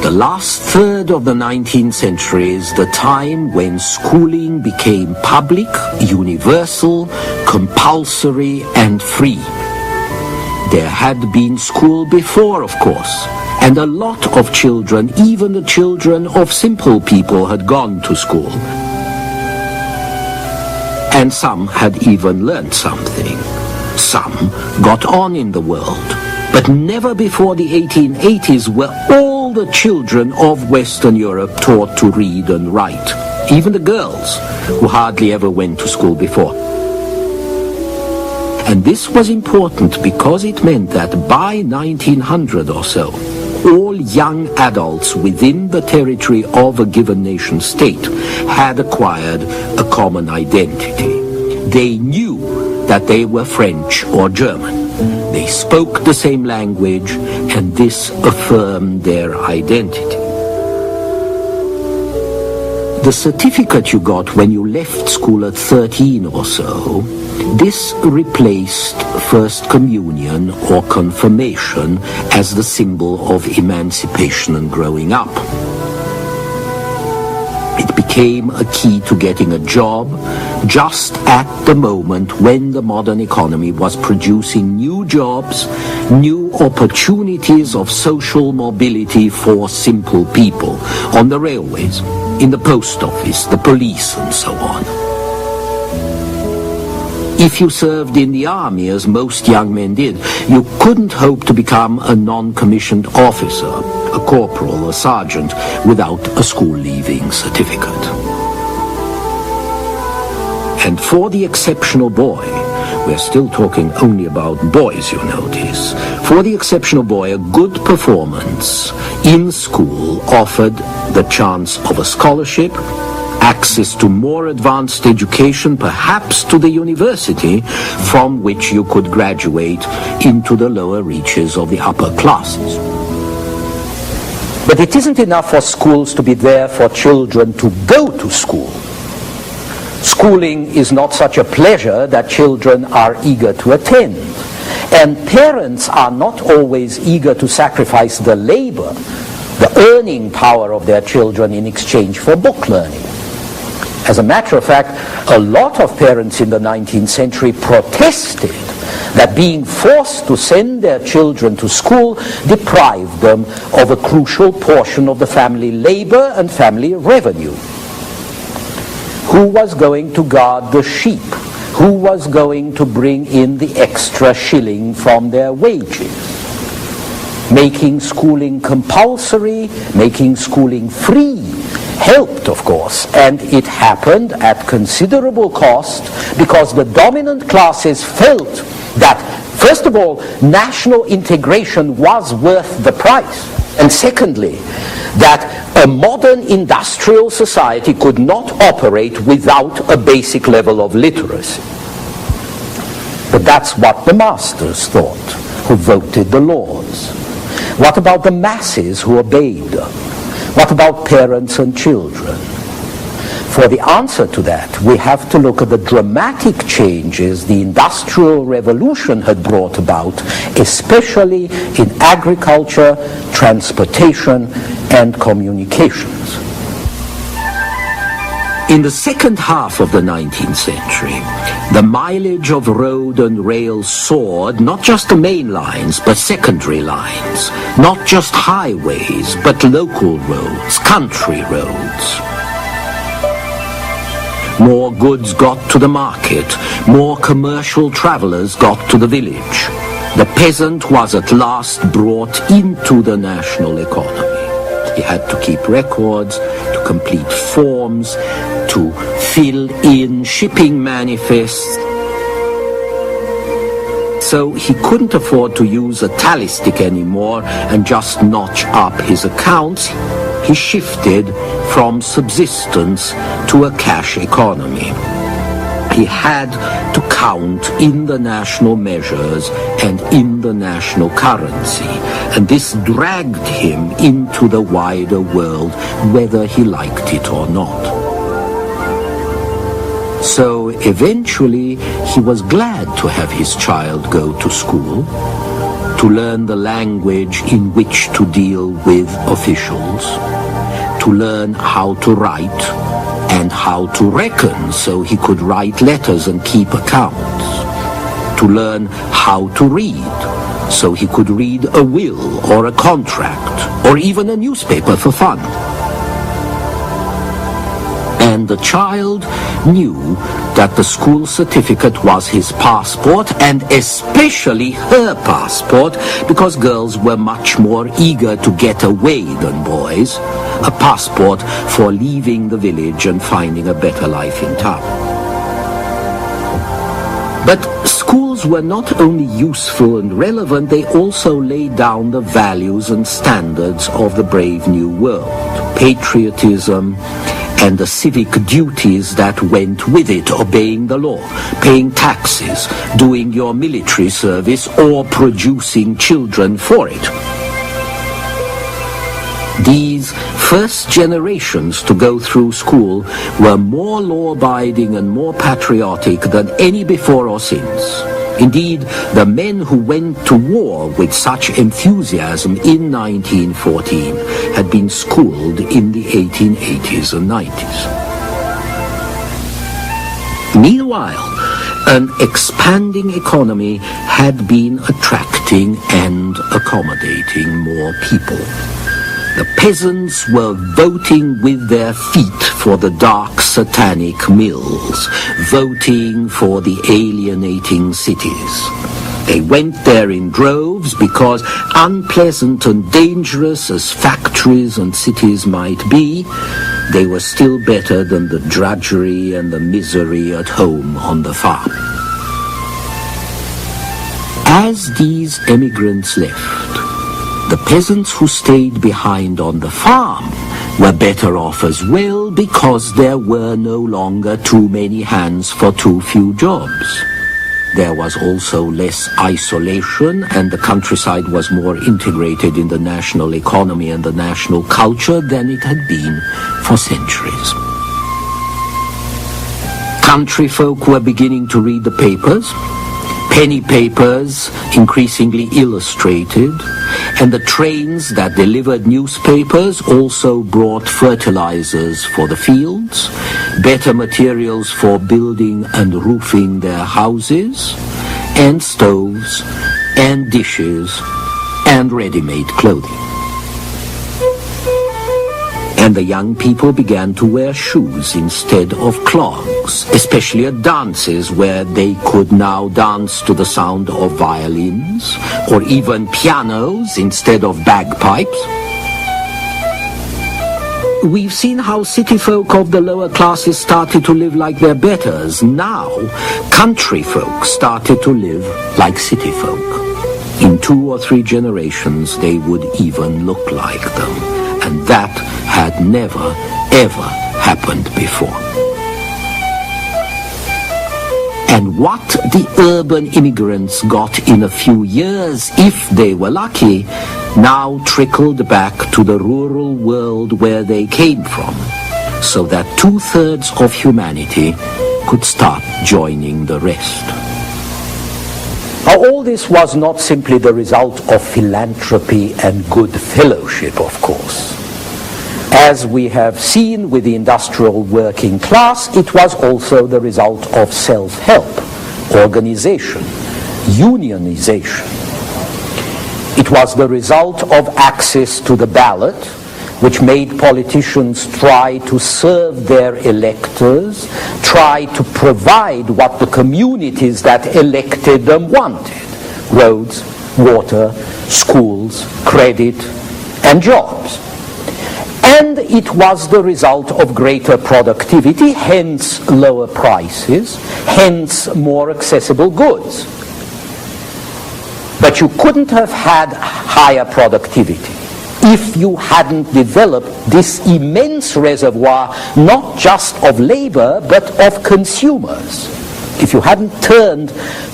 The last third of the 19th century is the time when schooling became public, universal, compulsory, and free. There had been school before, of course, and a lot of children, even the children of simple people, had gone to school. And some had even learned something. Some got on in the world. But never before the 1880s were all the children of Western Europe taught to read and write, even the girls, who hardly ever went to school before. And this was important because it meant that by 1900 or so, all young adults within the territory of a given nation state had acquired a common identity. They knew that they were French or German. They spoke the same language, and this affirmed their identity. The certificate you got when you left school at 13 or so, this replaced First Communion or confirmation as the symbol of emancipation and growing up. It became a key to getting a job just at the moment when the modern economy was producing new jobs, new opportunities of social mobility for simple people on the railways, in the post office, the police, and so on. If you served in the army, as most young men did, you couldn't hope to become a non-commissioned officer, a corporal, a sergeant, without a school-leaving certificate. And for the exceptional boy, we're still talking only about boys, you notice, for the exceptional boy, a good performance in school offered the chance of a scholarship, access to more advanced education, perhaps to the university, from which you could graduate into the lower reaches of the upper classes. But it isn't enough for schools to be there for children to go to school. Schooling is not such a pleasure that children are eager to attend. And parents are not always eager to sacrifice the labor, the earning power of their children in exchange for book learning. As a matter of fact, a lot of parents in the 19th century protested that being forced to send their children to school deprived them of a crucial portion of the family labor and family revenue. Who was going to guard the sheep? Who was going to bring in the extra shilling from their wages? Making schooling compulsory, making schooling free, helped, of course, and it happened at considerable cost because the dominant classes felt that, first of all, national integration was worth the price, and secondly, that a modern industrial society could not operate without a basic level of literacy. But that's what the masters thought, who voted the laws. What about the masses who obeyed them? What about parents and children? For the answer to that, we have to look at the dramatic changes the Industrial Revolution had brought about, especially in agriculture, transportation, and communications. In the second half of the 19th century, the mileage of road and rail soared, not just the main lines, but secondary lines, not just highways, but local roads, country roads. More goods got to the market, more commercial travelers got to the village. The peasant was at last brought into the national economy. He had to keep records, to complete forms, to fill in shipping manifests. So he couldn't afford to use a tally stick anymore and just notch up his accounts. He shifted from subsistence to a cash economy. he had to count in the national measures and in the national currency, and this dragged him into the wider world, whether he liked it or not. So eventually he was glad to have his child go to school, to learn the language in which to deal with officials, to learn how to write and how to reckon so he could write letters and keep accounts, to learn how to read so he could read a will or a contract or even a newspaper for fun. And the child knew that the school certificate was his passport, and especially her passport, because girls were much more eager to get away than boys, a passport for leaving the village and finding a better life in town. But schools were not only useful and relevant, they also laid down the values and standards of the brave new world, patriotism, and the civic duties that went with it, obeying the law, paying taxes, doing your military service, or producing children for it. These first generations to go through school were more law-abiding and more patriotic than any before or since. Indeed, the men who went to war with such enthusiasm in 1914 had been schooled in the 1880s and 90s. Meanwhile, an expanding economy had been attracting and accommodating more people. The peasants were voting with their feet for the dark satanic mills, voting for the alienating cities. They went there in droves because, unpleasant and dangerous as factories and cities might be, they were still better than the drudgery and the misery at home on the farm. As these emigrants left, the peasants who stayed behind on the farm were better off as well, because there were no longer too many hands for too few jobs. There was also less isolation, and the countryside was more integrated in the national economy and the national culture than it had been for centuries. Country folk were beginning to read the papers, penny papers increasingly illustrated, and the trains that delivered newspapers also brought fertilizers for the fields, better materials for building and roofing their houses, and stoves, and dishes, and ready-made clothing. And the young people began to wear shoes instead of clogs, especially at dances where they could now dance to the sound of violins, or even pianos instead of bagpipes. We've seen how city folk of the lower classes started to live like their betters. Now, country folk started to live like city folk. In 2 or 3 generations, they would even look like them. And that had never, ever happened before. And what the urban immigrants got in a few years, if they were lucky, now trickled back to the rural world where they came from, so that 2/3 of humanity could start joining the rest. Now, all this was not simply the result of philanthropy and good fellowship, of course. As we have seen with the industrial working class, it was also the result of self-help, organization, unionization. It was the result of access to the ballot, which made politicians try to serve their electors, try to provide what the communities that elected them wanted: roads, water, schools, credit, and jobs. And it was the result of greater productivity, hence lower prices, hence more accessible goods. But you couldn't have had higher productivity if you hadn't developed this immense reservoir, not just of labor, but of consumers. if you hadn't turned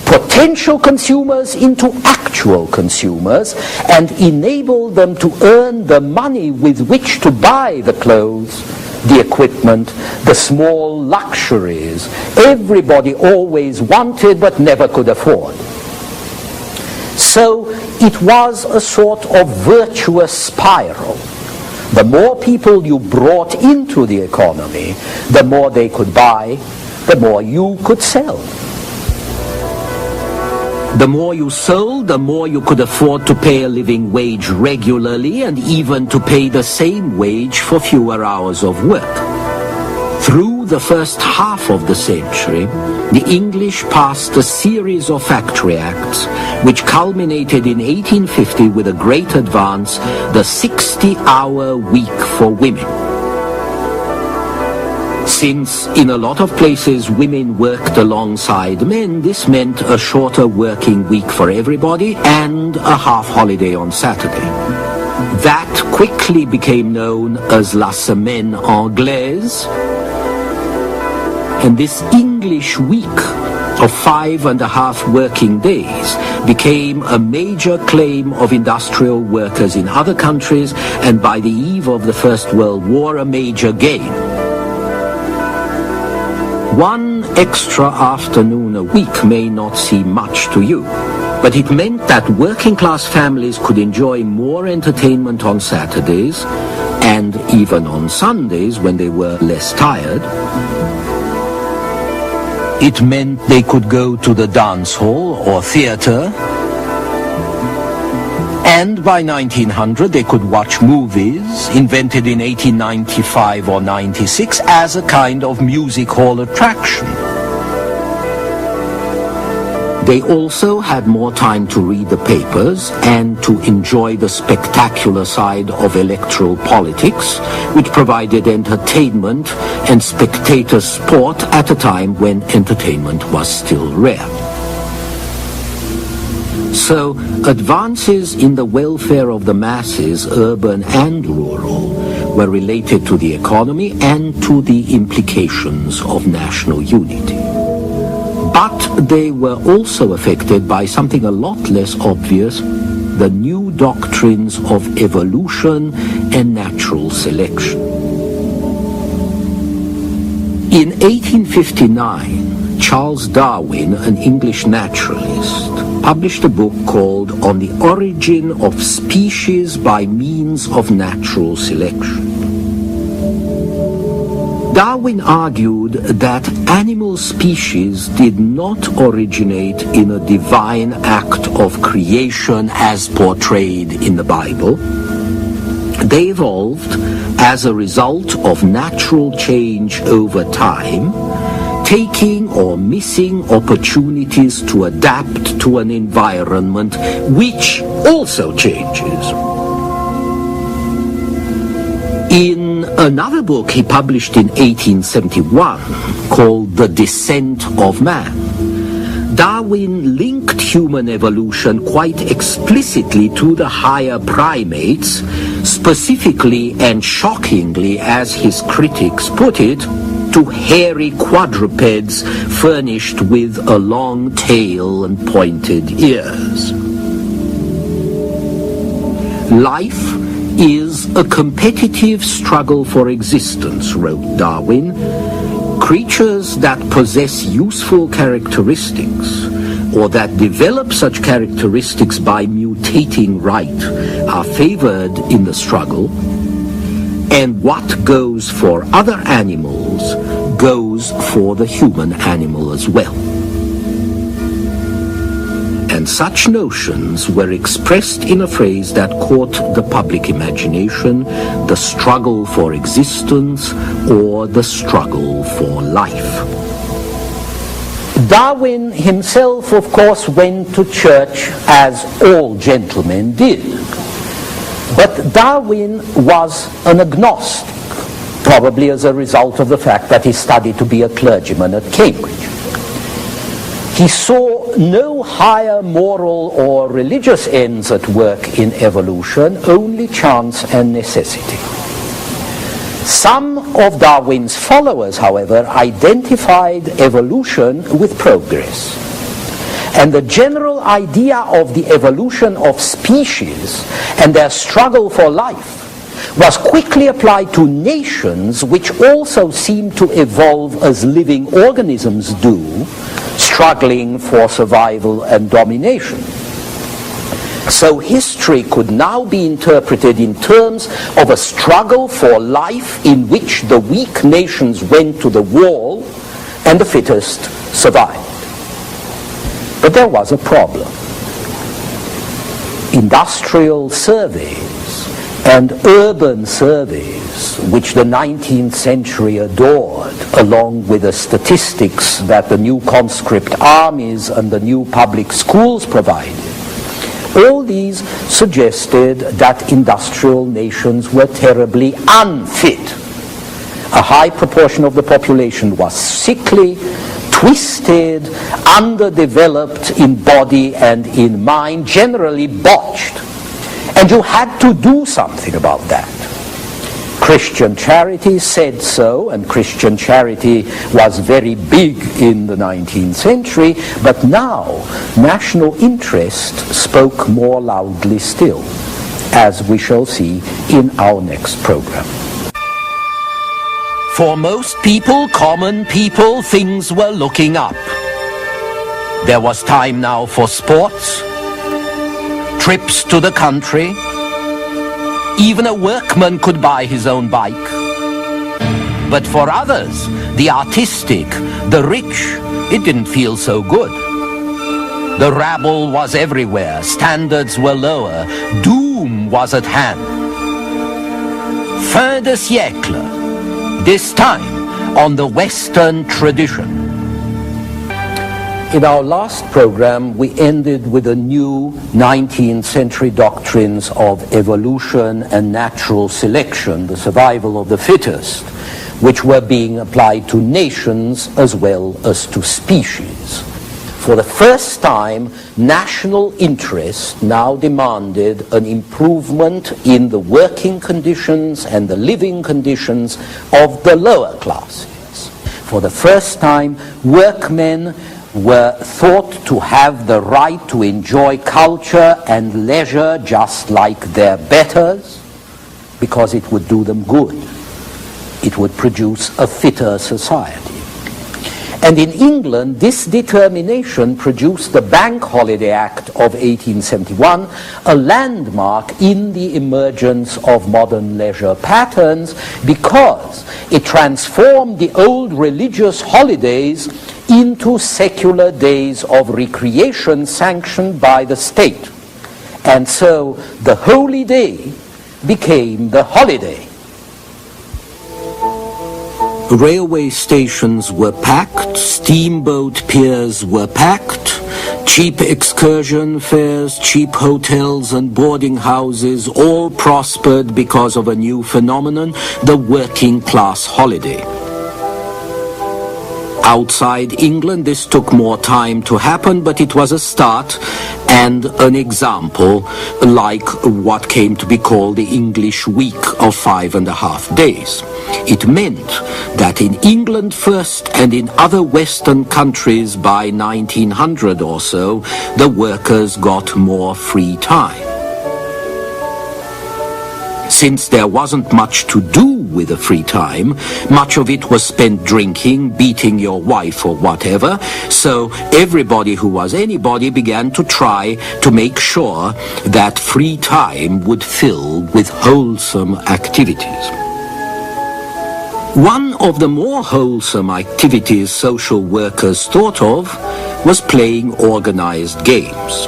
potential consumers into actual consumers and enabled them to earn the money with which to buy the clothes, the equipment, the small luxuries everybody always wanted but never could afford. So it was a sort of virtuous spiral. The more people you brought into the economy, the more they could buy, the more you could sell. The more you sold, the more you could afford to pay a living wage regularly and even to pay the same wage for fewer hours of work. Through the first half of the century, the English passed a series of factory acts which culminated in 1850 with a great advance, the 60-hour week for women. Since in a lot of places women worked alongside men, this meant a shorter working week for everybody and a half holiday on Saturday. That quickly became known as la semaine anglaise, and this English week of 5.5 working days became a major claim of industrial workers in other countries, and by the eve of the First World War, a major gain. One extra afternoon a week may not seem much to you, but it meant that working class families could enjoy more entertainment on Saturdays and even on Sundays when they were less tired. It meant they could go to the dance hall or theater, and by 1900 they could watch movies, invented in 1895 or 96, as a kind of music hall attraction. They also had more time to read the papers and to enjoy the spectacular side of electoral politics, which provided entertainment and spectator sport at a time when entertainment was still rare. So, advances in the welfare of the masses, urban and rural, were related to the economy and to the implications of national unity. But they were also affected by something a lot less obvious, the new doctrines of evolution and natural selection. In 1859, Charles Darwin, an English naturalist, published a book called On the Origin of Species by Means of Natural Selection. Darwin argued that animal species did not originate in a divine act of creation as portrayed in the Bible. They evolved as a result of natural change over time, taking or missing opportunities to adapt to an environment which also changes. In another book he published in 1871, called The Descent of Man, Darwin linked human evolution quite explicitly to the higher primates, specifically and shockingly, as his critics put it, to hairy quadrupeds furnished with a long tail and pointed ears. Life is a competitive struggle for existence, wrote Darwin. Creatures that possess useful characteristics, or that develop such characteristics by mutating right, are favored in the struggle, and what goes for other animals goes for the human animal as well. And such notions were expressed in a phrase that caught the public imagination: the struggle for existence, or the struggle for life. Darwin himself, of course, went to church as all gentlemen did. But Darwin was an agnostic, probably as a result of the fact that he studied to be a clergyman at Cambridge. He saw no higher moral or religious ends at work in evolution, only chance and necessity. Some of Darwin's followers, however, identified evolution with progress. And the general idea of the evolution of species and their struggle for life was quickly applied to nations which also seemed to evolve as living organisms do, struggling for survival and domination. So history could now be interpreted in terms of a struggle for life in which the weak nations went to the wall and the fittest survived. But there was a problem. Industrial surveys and urban surveys, which the 19th century adored, along with the statistics that the new conscript armies and the new public schools provided, all these suggested that industrial nations were terribly unfit. A high proportion of the population was sickly, twisted, underdeveloped in body and in mind, generally botched. And you had to do something about that. Christian charity said so, and Christian charity was very big in the 19th century, but now national interest spoke more loudly still, as we shall see in our next program. For most people, common people, things were looking up. There was time now for sports, trips to the country. Even a workman could buy his own bike. But for others, the artistic, the rich, it didn't feel so good. The rabble was everywhere, standards were lower, doom was at hand. Fin de siècle, this time on the Western tradition. In our last program, we ended with the new 19th century doctrines of evolution and natural selection, the survival of the fittest, which were being applied to nations as well as to species. For the first time, national interest now demanded an improvement in the working conditions and the living conditions of the lower classes. For the first time, workmen were thought to have the right to enjoy culture and leisure just like their betters, because it would do them good. It would produce a fitter society. And in England, this determination produced the Bank Holiday Act of 1871, a landmark in the emergence of modern leisure patterns, because it transformed the old religious holidays into secular days of recreation sanctioned by the state. And so the holy day became the holiday. Railway stations were packed, steamboat piers were packed, cheap excursion fares, cheap hotels and boarding houses all prospered because of a new phenomenon, the working class holiday. Outside England, this took more time to happen, but it was a start and an example, like what came to be called the English week of 5.5 days. It meant that in England first and in other Western countries by 1900 or so, the workers got more free time. Since there wasn't much to do with the free time, much of it was spent drinking, beating your wife or whatever, so everybody who was anybody began to try to make sure that free time would fill with wholesome activities. One of the more wholesome activities social workers thought of was playing organized games.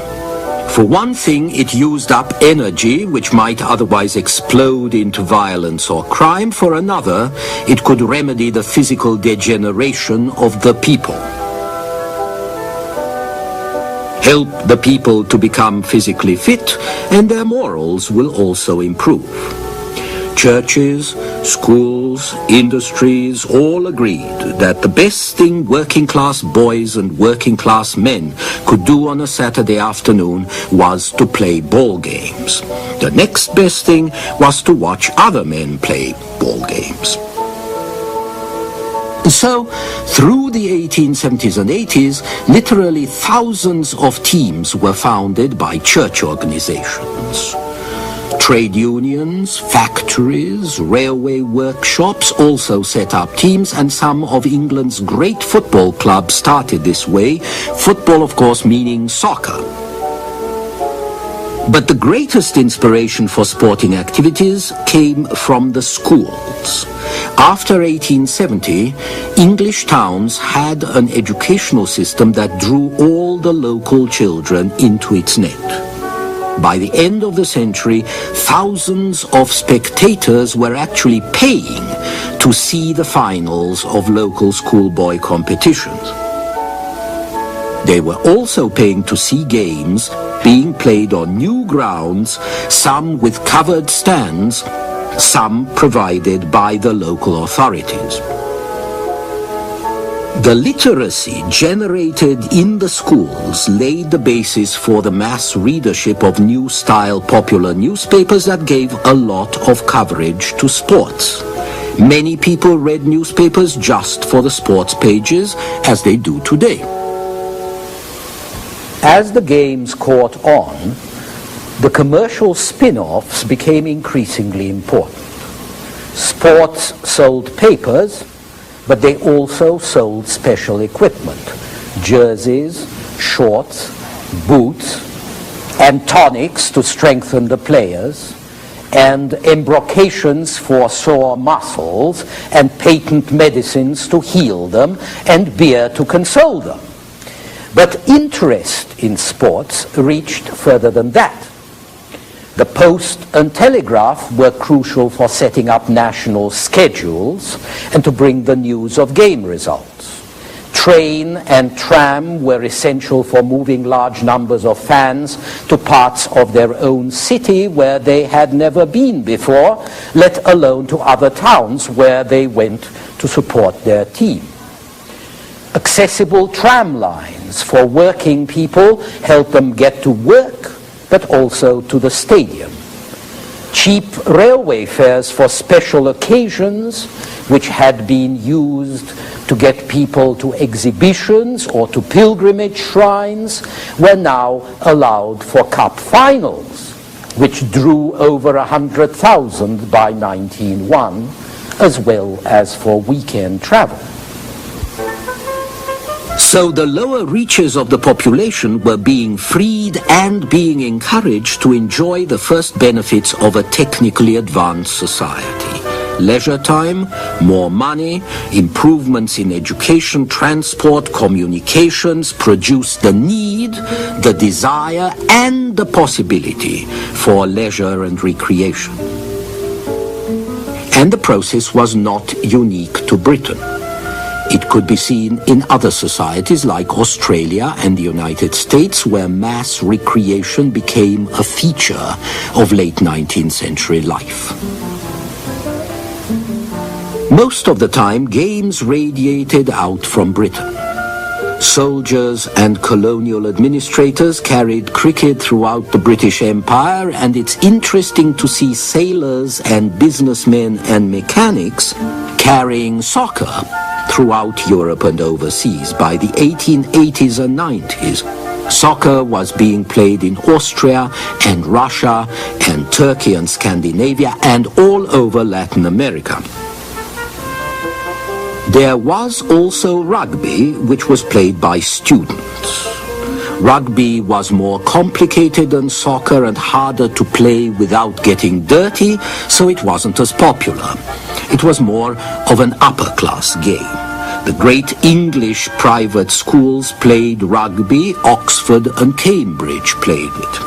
For one thing, it used up energy which might otherwise explode into violence or crime. For another, it could remedy the physical degeneration of the people. Help the people to become physically fit, and their morals will also improve. Churches, schools, industries all agreed that the best thing working-class boys and working-class men could do on a Saturday afternoon was to play ball games. The next best thing was to watch other men play ball games. So, through the 1870s and 80s, literally thousands of teams were founded by church organizations. Trade unions, factories, railway workshops also set up teams, and some of England's great football clubs started this way. Football, of course, meaning soccer. But the greatest inspiration for sporting activities came from the schools. After 1870, English towns had an educational system that drew all the local children into its net. By the end of the century, thousands of spectators were actually paying to see the finals of local schoolboy competitions. They were also paying to see games being played on new grounds, some with covered stands, some provided by the local authorities. The literacy generated in the schools laid the basis for the mass readership of new-style popular newspapers that gave a lot of coverage to sports. Many people read newspapers just for the sports pages, as they do today. As the games caught on, the commercial spin-offs became increasingly important. Sports sold papers, but they also sold special equipment: jerseys, shorts, boots, and tonics to strengthen the players, and embrocations for sore muscles, and patent medicines to heal them, and beer to console them. But interest in sports reached further than that. The Post and Telegraph were crucial for setting up national schedules and to bring the news of game results. Train and tram were essential for moving large numbers of fans to parts of their own city where they had never been before, let alone to other towns where they went to support their team. Accessible tram lines for working people helped them get to work, but also to the stadium. Cheap railway fares for special occasions, which had been used to get people to exhibitions or to pilgrimage shrines, were now allowed for cup finals, which drew over 100,000 by 1901, as well as for weekend travel. So the lower reaches of the population were being freed and being encouraged to enjoy the first benefits of a technically advanced society. Leisure time, more money, improvements in education, transport, communications produced the need, the desire, and the possibility for leisure and recreation. And the process was not unique to Britain. It could be seen in other societies like Australia and the United States, where mass recreation became a feature of late 19th century life. Most of the time, games radiated out from Britain. Soldiers and colonial administrators carried cricket throughout the British Empire, and it's interesting to see sailors and businessmen and mechanics carrying soccer throughout Europe and overseas. By the 1880s and 90s, soccer was being played in Austria and Russia and Turkey and Scandinavia and all over Latin America. There was also rugby, which was played by students. Rugby was more complicated than soccer and harder to play without getting dirty, so it wasn't as popular. It was more of an upper-class game. The great English private schools played rugby, Oxford and Cambridge played it.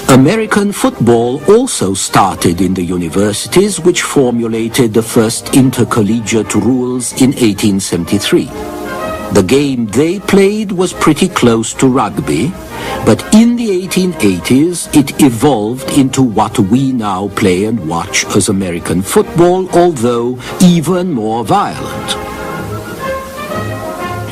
American football also started in the universities, which formulated the first intercollegiate rules in 1873. The game they played was pretty close to rugby, but in the 1880s it evolved into what we now play and watch as American football, although even more violent.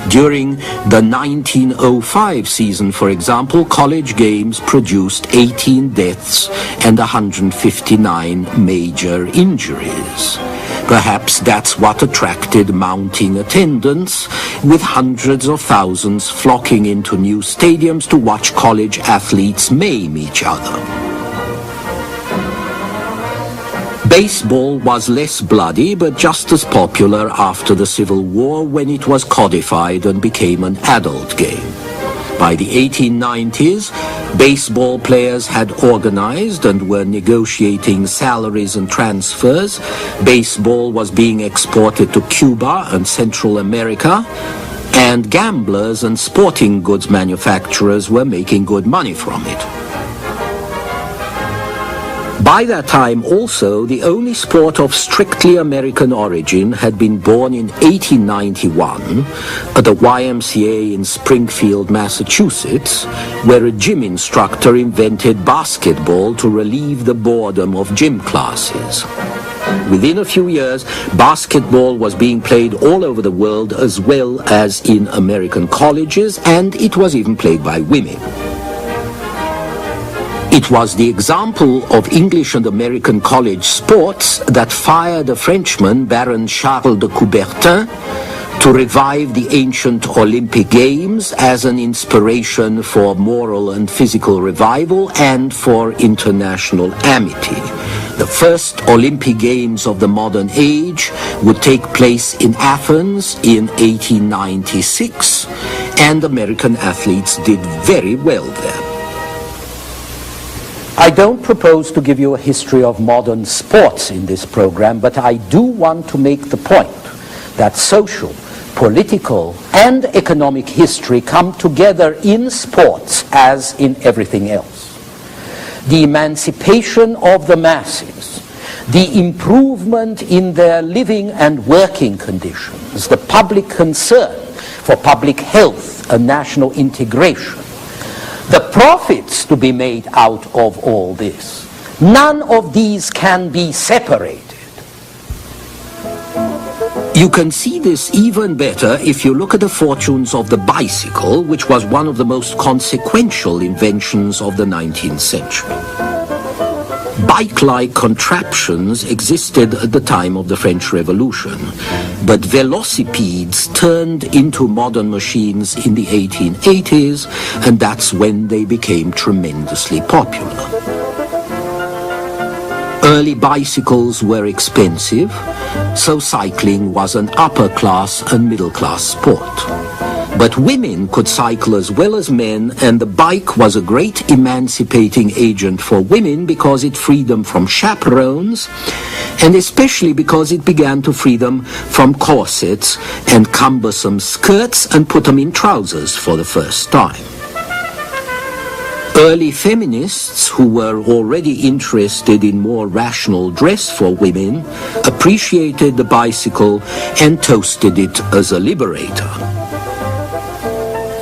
During the 1905 season, for example, college games produced 18 deaths and 159 major injuries. Perhaps that's what attracted mounting attendance, with hundreds of thousands flocking into new stadiums to watch college athletes maim each other. Baseball was less bloody, but just as popular after the Civil War, when it was codified and became an adult game. By the 1890s, baseball players had organized and were negotiating salaries and transfers. Baseball was being exported to Cuba and Central America, and gamblers and sporting goods manufacturers were making good money from it. By that time also, the only sport of strictly American origin had been born in 1891 at the YMCA in Springfield, Massachusetts, where a gym instructor invented basketball to relieve the boredom of gym classes. Within a few years, basketball was being played all over the world as well as in American colleges, and it was even played by women. It was the example of English and American college sports that fired a Frenchman, Baron Charles de Coubertin, to revive the ancient Olympic Games as an inspiration for moral and physical revival and for international amity. The first Olympic Games of the modern age would take place in Athens in 1896, and American athletes did very well there. I don't propose to give you a history of modern sports in this program, but I do want to make the point that social, political, and economic history come together in sports as in everything else. The emancipation of the masses, the improvement in their living and working conditions, the public concern for public health and national integration, the profits to be made out of all this, none of these can be separated. You can see this even better if you look at the fortunes of the bicycle, which was one of the most consequential inventions of the 19th century. Bike-like contraptions existed at the time of the French Revolution, but velocipedes turned into modern machines in the 1880s, and that's when they became tremendously popular. Early bicycles were expensive, so cycling was an upper-class and middle-class sport. But women could cycle as well as men, and the bike was a great emancipating agent for women because it freed them from chaperones, and especially because it began to free them from corsets and cumbersome skirts and put them in trousers for the first time. Early feminists, who were already interested in more rational dress for women, appreciated the bicycle and toasted it as a liberator.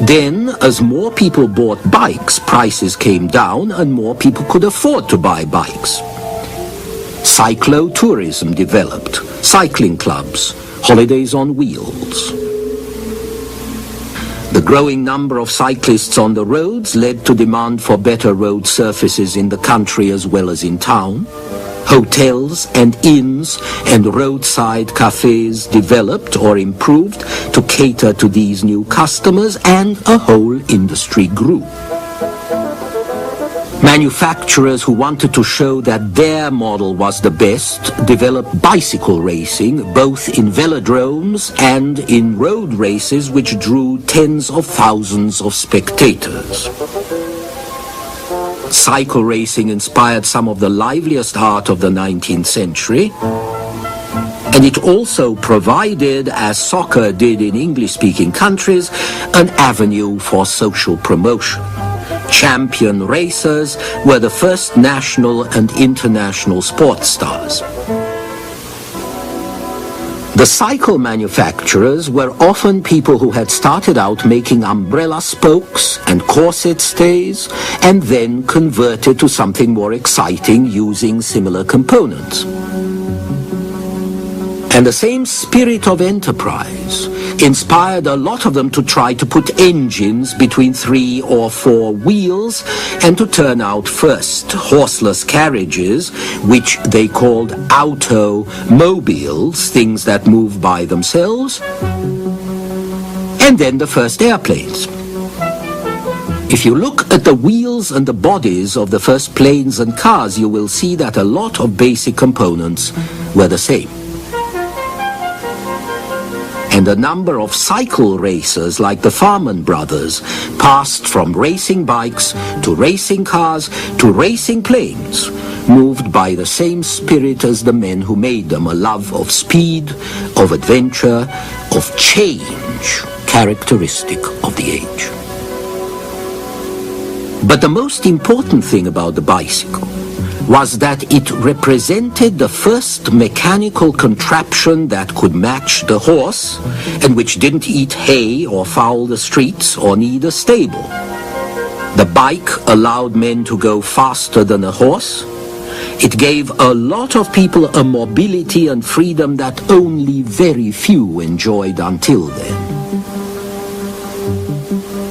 Then, as more people bought bikes, prices came down and more people could afford to buy bikes. Cyclotourism developed, cycling clubs, holidays on wheels. The growing number of cyclists on the roads led to demand for better road surfaces in the country as well as in town. Hotels and inns and roadside cafes developed or improved to cater to these new customers, and a whole industry grew. Manufacturers who wanted to show that their model was the best developed bicycle racing, both in velodromes and in road races, which drew tens of thousands of spectators. Cycle racing inspired some of the liveliest art of the 19th century, and it also provided, as soccer did in English-speaking countries, an avenue for social promotion. Champion racers were the first national and international sports stars. The cycle manufacturers were often people who had started out making umbrella spokes and corset stays and then converted to something more exciting using similar components. And the same spirit of enterprise inspired a lot of them to try to put engines between 3 or 4 wheels and to turn out first horseless carriages, which they called automobiles, things that move by themselves, and then the first airplanes. If you look at the wheels and the bodies of the first planes and cars, you will see that a lot of basic components were the same. And a number of cycle racers like the Farman brothers passed from racing bikes to racing cars to racing planes, moved by the same spirit as the men who made them, a love of speed, of adventure, of change, characteristic of the age. But the most important thing about the bicycle was that it represented the first mechanical contraption that could match the horse and which didn't eat hay or foul the streets or need a stable. The bike allowed men to go faster than a horse. It gave a lot of people a mobility and freedom that only very few enjoyed until then.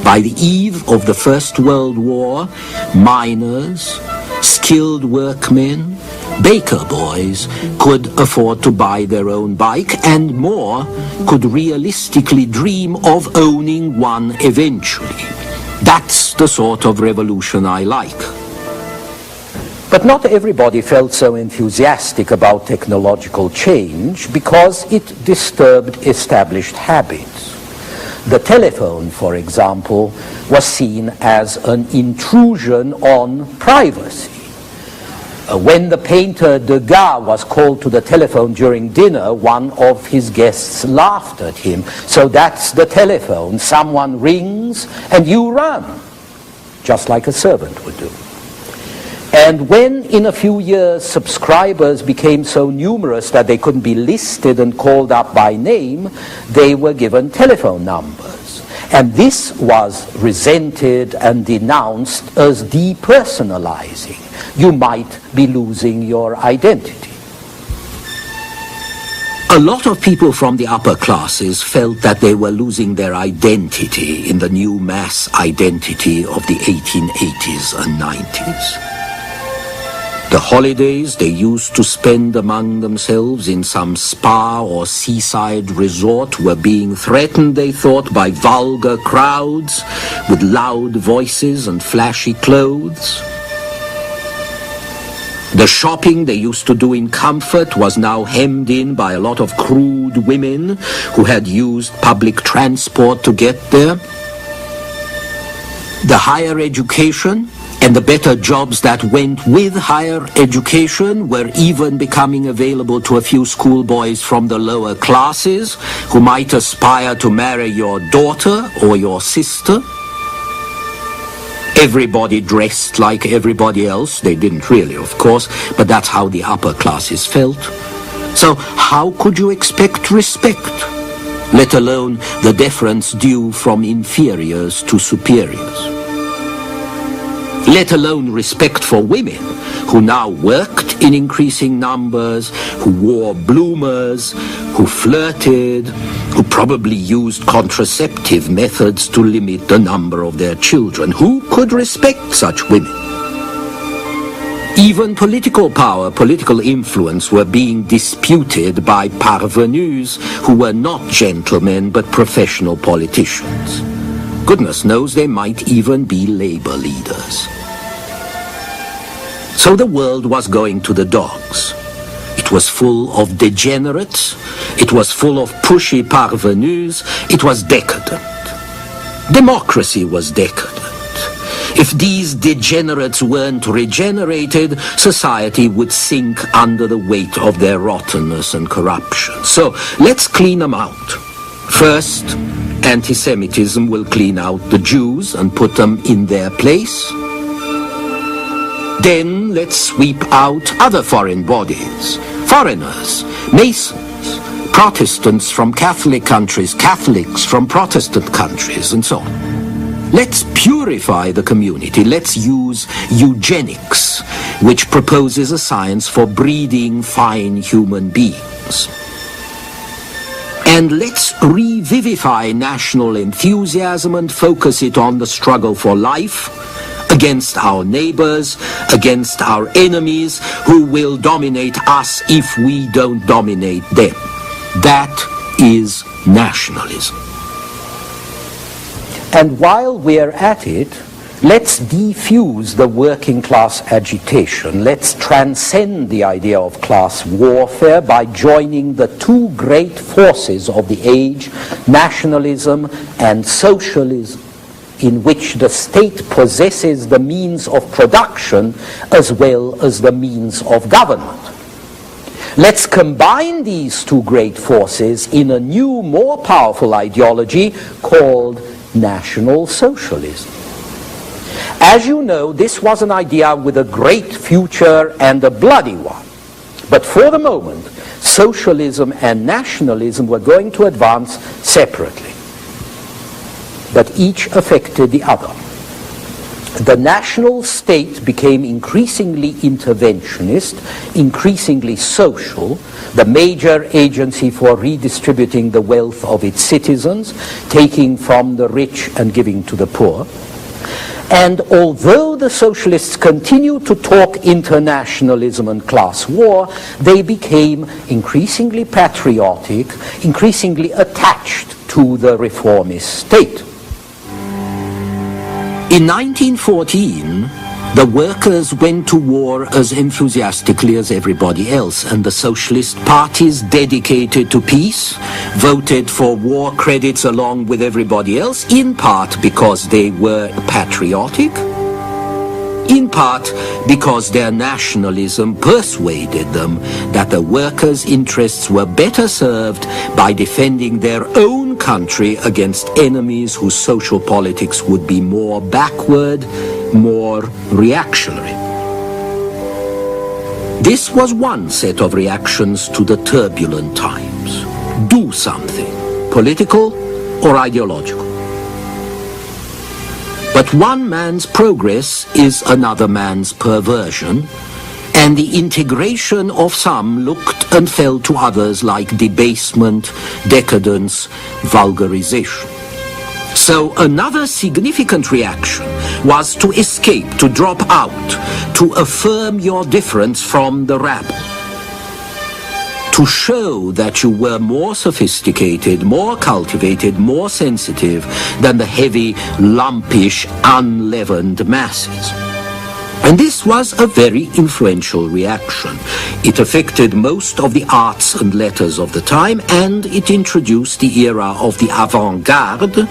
By the eve of the First World War, miners, skilled workmen, baker boys could afford to buy their own bike, and more could realistically dream of owning one eventually. That's the sort of revolution I like. But not everybody felt so enthusiastic about technological change because it disturbed established habits. The telephone, for example, was seen as an intrusion on privacy. When the painter Degas was called to the telephone during dinner, one of his guests laughed at him. So that's the telephone. Someone rings and you run, just like a servant would do. And when in a few years subscribers became so numerous that they couldn't be listed and called up by name, they were given telephone numbers. And this was resented and denounced as depersonalizing. You might be losing your identity. A lot of people from the upper classes felt that they were losing their identity in the new mass identity of the 1880s and 90s. The holidays they used to spend among themselves in some spa or seaside resort were being threatened, they thought, by vulgar crowds with loud voices and flashy clothes. The shopping they used to do in comfort was now hemmed in by a lot of crude women who had used public transport to get there. The higher education and the better jobs that went with higher education were even becoming available to a few schoolboys from the lower classes who might aspire to marry your daughter or your sister. Everybody dressed like everybody else. They didn't really, of course, but that's how the upper classes felt. So how could you expect respect, let alone the deference due from inferiors to superiors? Let alone respect for women, who now worked in increasing numbers, who wore bloomers, who flirted, who probably used contraceptive methods to limit the number of their children. Who could respect such women? Even political power, political influence were being disputed by parvenus who were not gentlemen but professional politicians. Goodness knows they might even be labor leaders. So the world was going to the dogs. It was full of degenerates. It was full of pushy parvenus. It was decadent. Democracy was decadent. If these degenerates weren't regenerated, society would sink under the weight of their rottenness and corruption. So let's clean them out. First, anti-Semitism will clean out the Jews and put them in their place. Then let's sweep out other foreign bodies, foreigners, Masons, Protestants from Catholic countries, Catholics from Protestant countries, and so on. Let's purify the community. Let's use eugenics, which proposes a science for breeding fine human beings. And let's revivify national enthusiasm and focus it on the struggle for life, against our neighbors, against our enemies, who will dominate us if we don't dominate them. That is nationalism. And while we're at it, let's defuse the working class agitation. Let's transcend the idea of class warfare by joining the two great forces of the age, nationalism and socialism, in which the state possesses the means of production as well as the means of government. Let's combine these two great forces in a new, more powerful ideology called National Socialism. As you know, this was an idea with a great future and a bloody one. But for the moment, socialism and nationalism were going to advance separately. But each affected the other. The national state became increasingly interventionist, increasingly social, the major agency for redistributing the wealth of its citizens, taking from the rich and giving to the poor. And although the socialists continued to talk internationalism and class war, they became increasingly patriotic, increasingly attached to the reformist state. In 1914, the workers went to war as enthusiastically as everybody else, and the socialist parties dedicated to peace voted for war credits along with everybody else, in part because they were patriotic, in part because their nationalism persuaded them that the workers' interests were better served by defending their own country against enemies whose social politics would be more backward, more reactionary. This was one set of reactions to the turbulent times. Do something, political or ideological. But one man's progress is another man's perversion, and the integration of some looked and felt to others like debasement, decadence, vulgarization. So another significant reaction was to escape, to drop out, to affirm your difference from the rabble, to show that you were more sophisticated, more cultivated, more sensitive than the heavy, lumpish, unleavened masses. And this was a very influential reaction. It affected most of the arts and letters of the time, and it introduced the era of the avant-garde,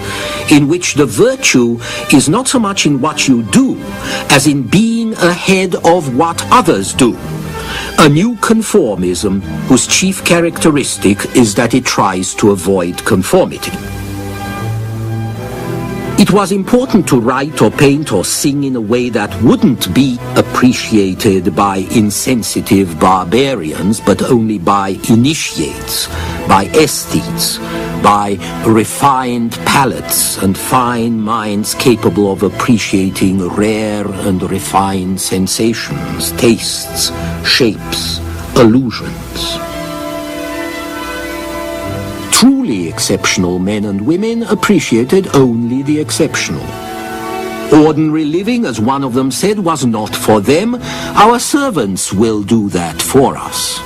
in which the virtue is not so much in what you do, as in being ahead of what others do. A new conformism whose chief characteristic is that it tries to avoid conformity. It was important to write or paint or sing in a way that wouldn't be appreciated by insensitive barbarians, but only by initiates, by aesthetes, by refined palates and fine minds capable of appreciating rare and refined sensations, tastes, shapes, illusions. Truly exceptional men and women appreciated only the exceptional. Ordinary living, as one of them said, was not for them. Our servants will do that for us.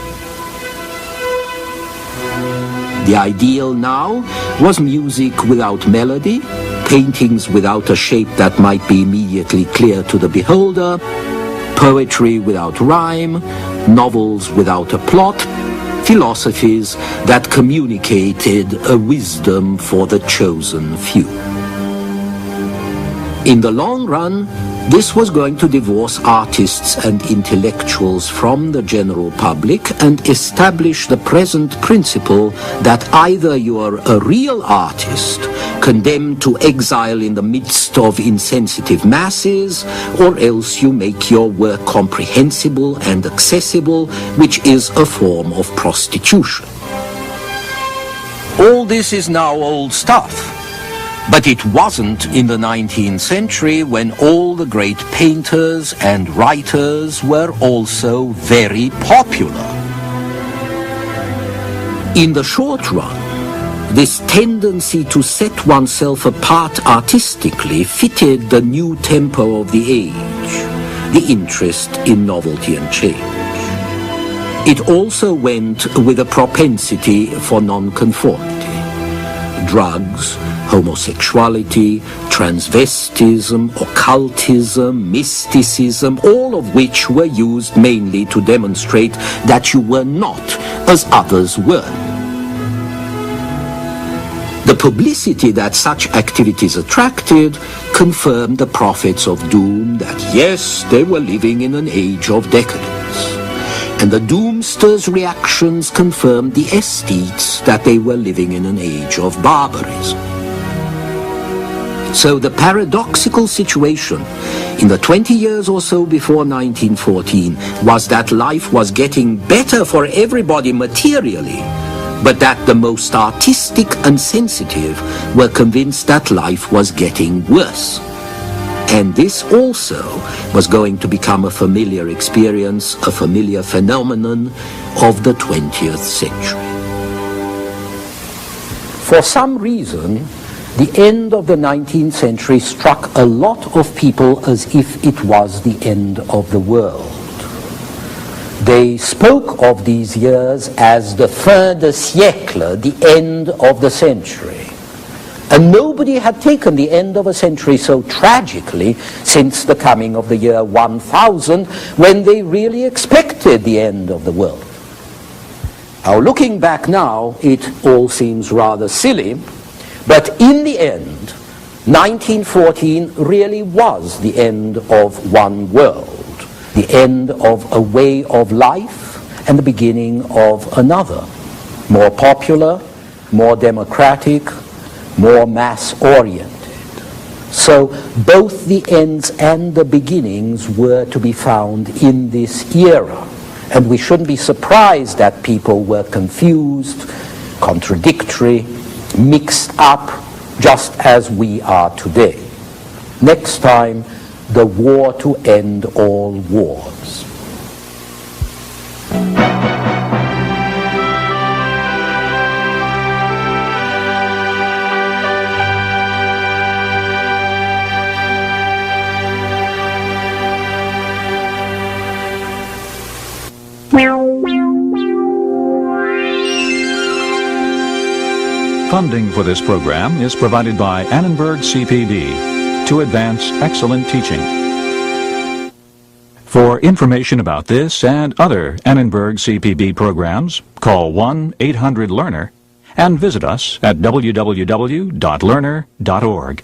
The ideal now was music without melody, paintings without a shape that might be immediately clear to the beholder, poetry without rhyme, novels without a plot, philosophies that communicated a wisdom for the chosen few. In the long run, this was going to divorce artists and intellectuals from the general public and establish the present principle that either you are a real artist, condemned to exile in the midst of insensitive masses, or else you make your work comprehensible and accessible, which is a form of prostitution. all this is now old stuff. But it wasn't in the 19th century, when all the great painters and writers were also very popular. In the short run, this tendency to set oneself apart artistically fitted the new tempo of the age, the interest in novelty and change. It also went with a propensity for nonconformity. Drugs, homosexuality, transvestism, occultism, mysticism, all of which were used mainly to demonstrate that you were not as others were. The publicity that such activities attracted confirmed the prophets of doom that yes, they were living in an age of decadence. And the doomsters' reactions confirmed the aesthetes that they were living in an age of barbarism. So the paradoxical situation in the 20 years or so before 1914 was that life was getting better for everybody materially, but that the most artistic and sensitive were convinced that life was getting worse. And this also was going to become a familiar experience, a familiar phenomenon of the 20th century. For some reason, the end of the 19th century struck a lot of people as if it was the end of the world. They spoke of these years as the fin de siècle, the end of the century. And nobody had taken the end of a century so tragically since the coming of the year 1000, when they really expected the end of the world. Now, looking back now, it all seems rather silly, but in the end, 1914 really was the end of one world, the end of a way of life and the beginning of another, more popular, more democratic, more mass-oriented. So both the ends and the beginnings were to be found in this era. And we shouldn't be surprised that people were confused, contradictory, mixed up, just as we are today. Next time, the war to end all wars. Funding for this program is provided by Annenberg CPD to advance excellent teaching. For information about this and other Annenberg CPB programs, call 1-800-LEARNER and visit us at www.learner.org.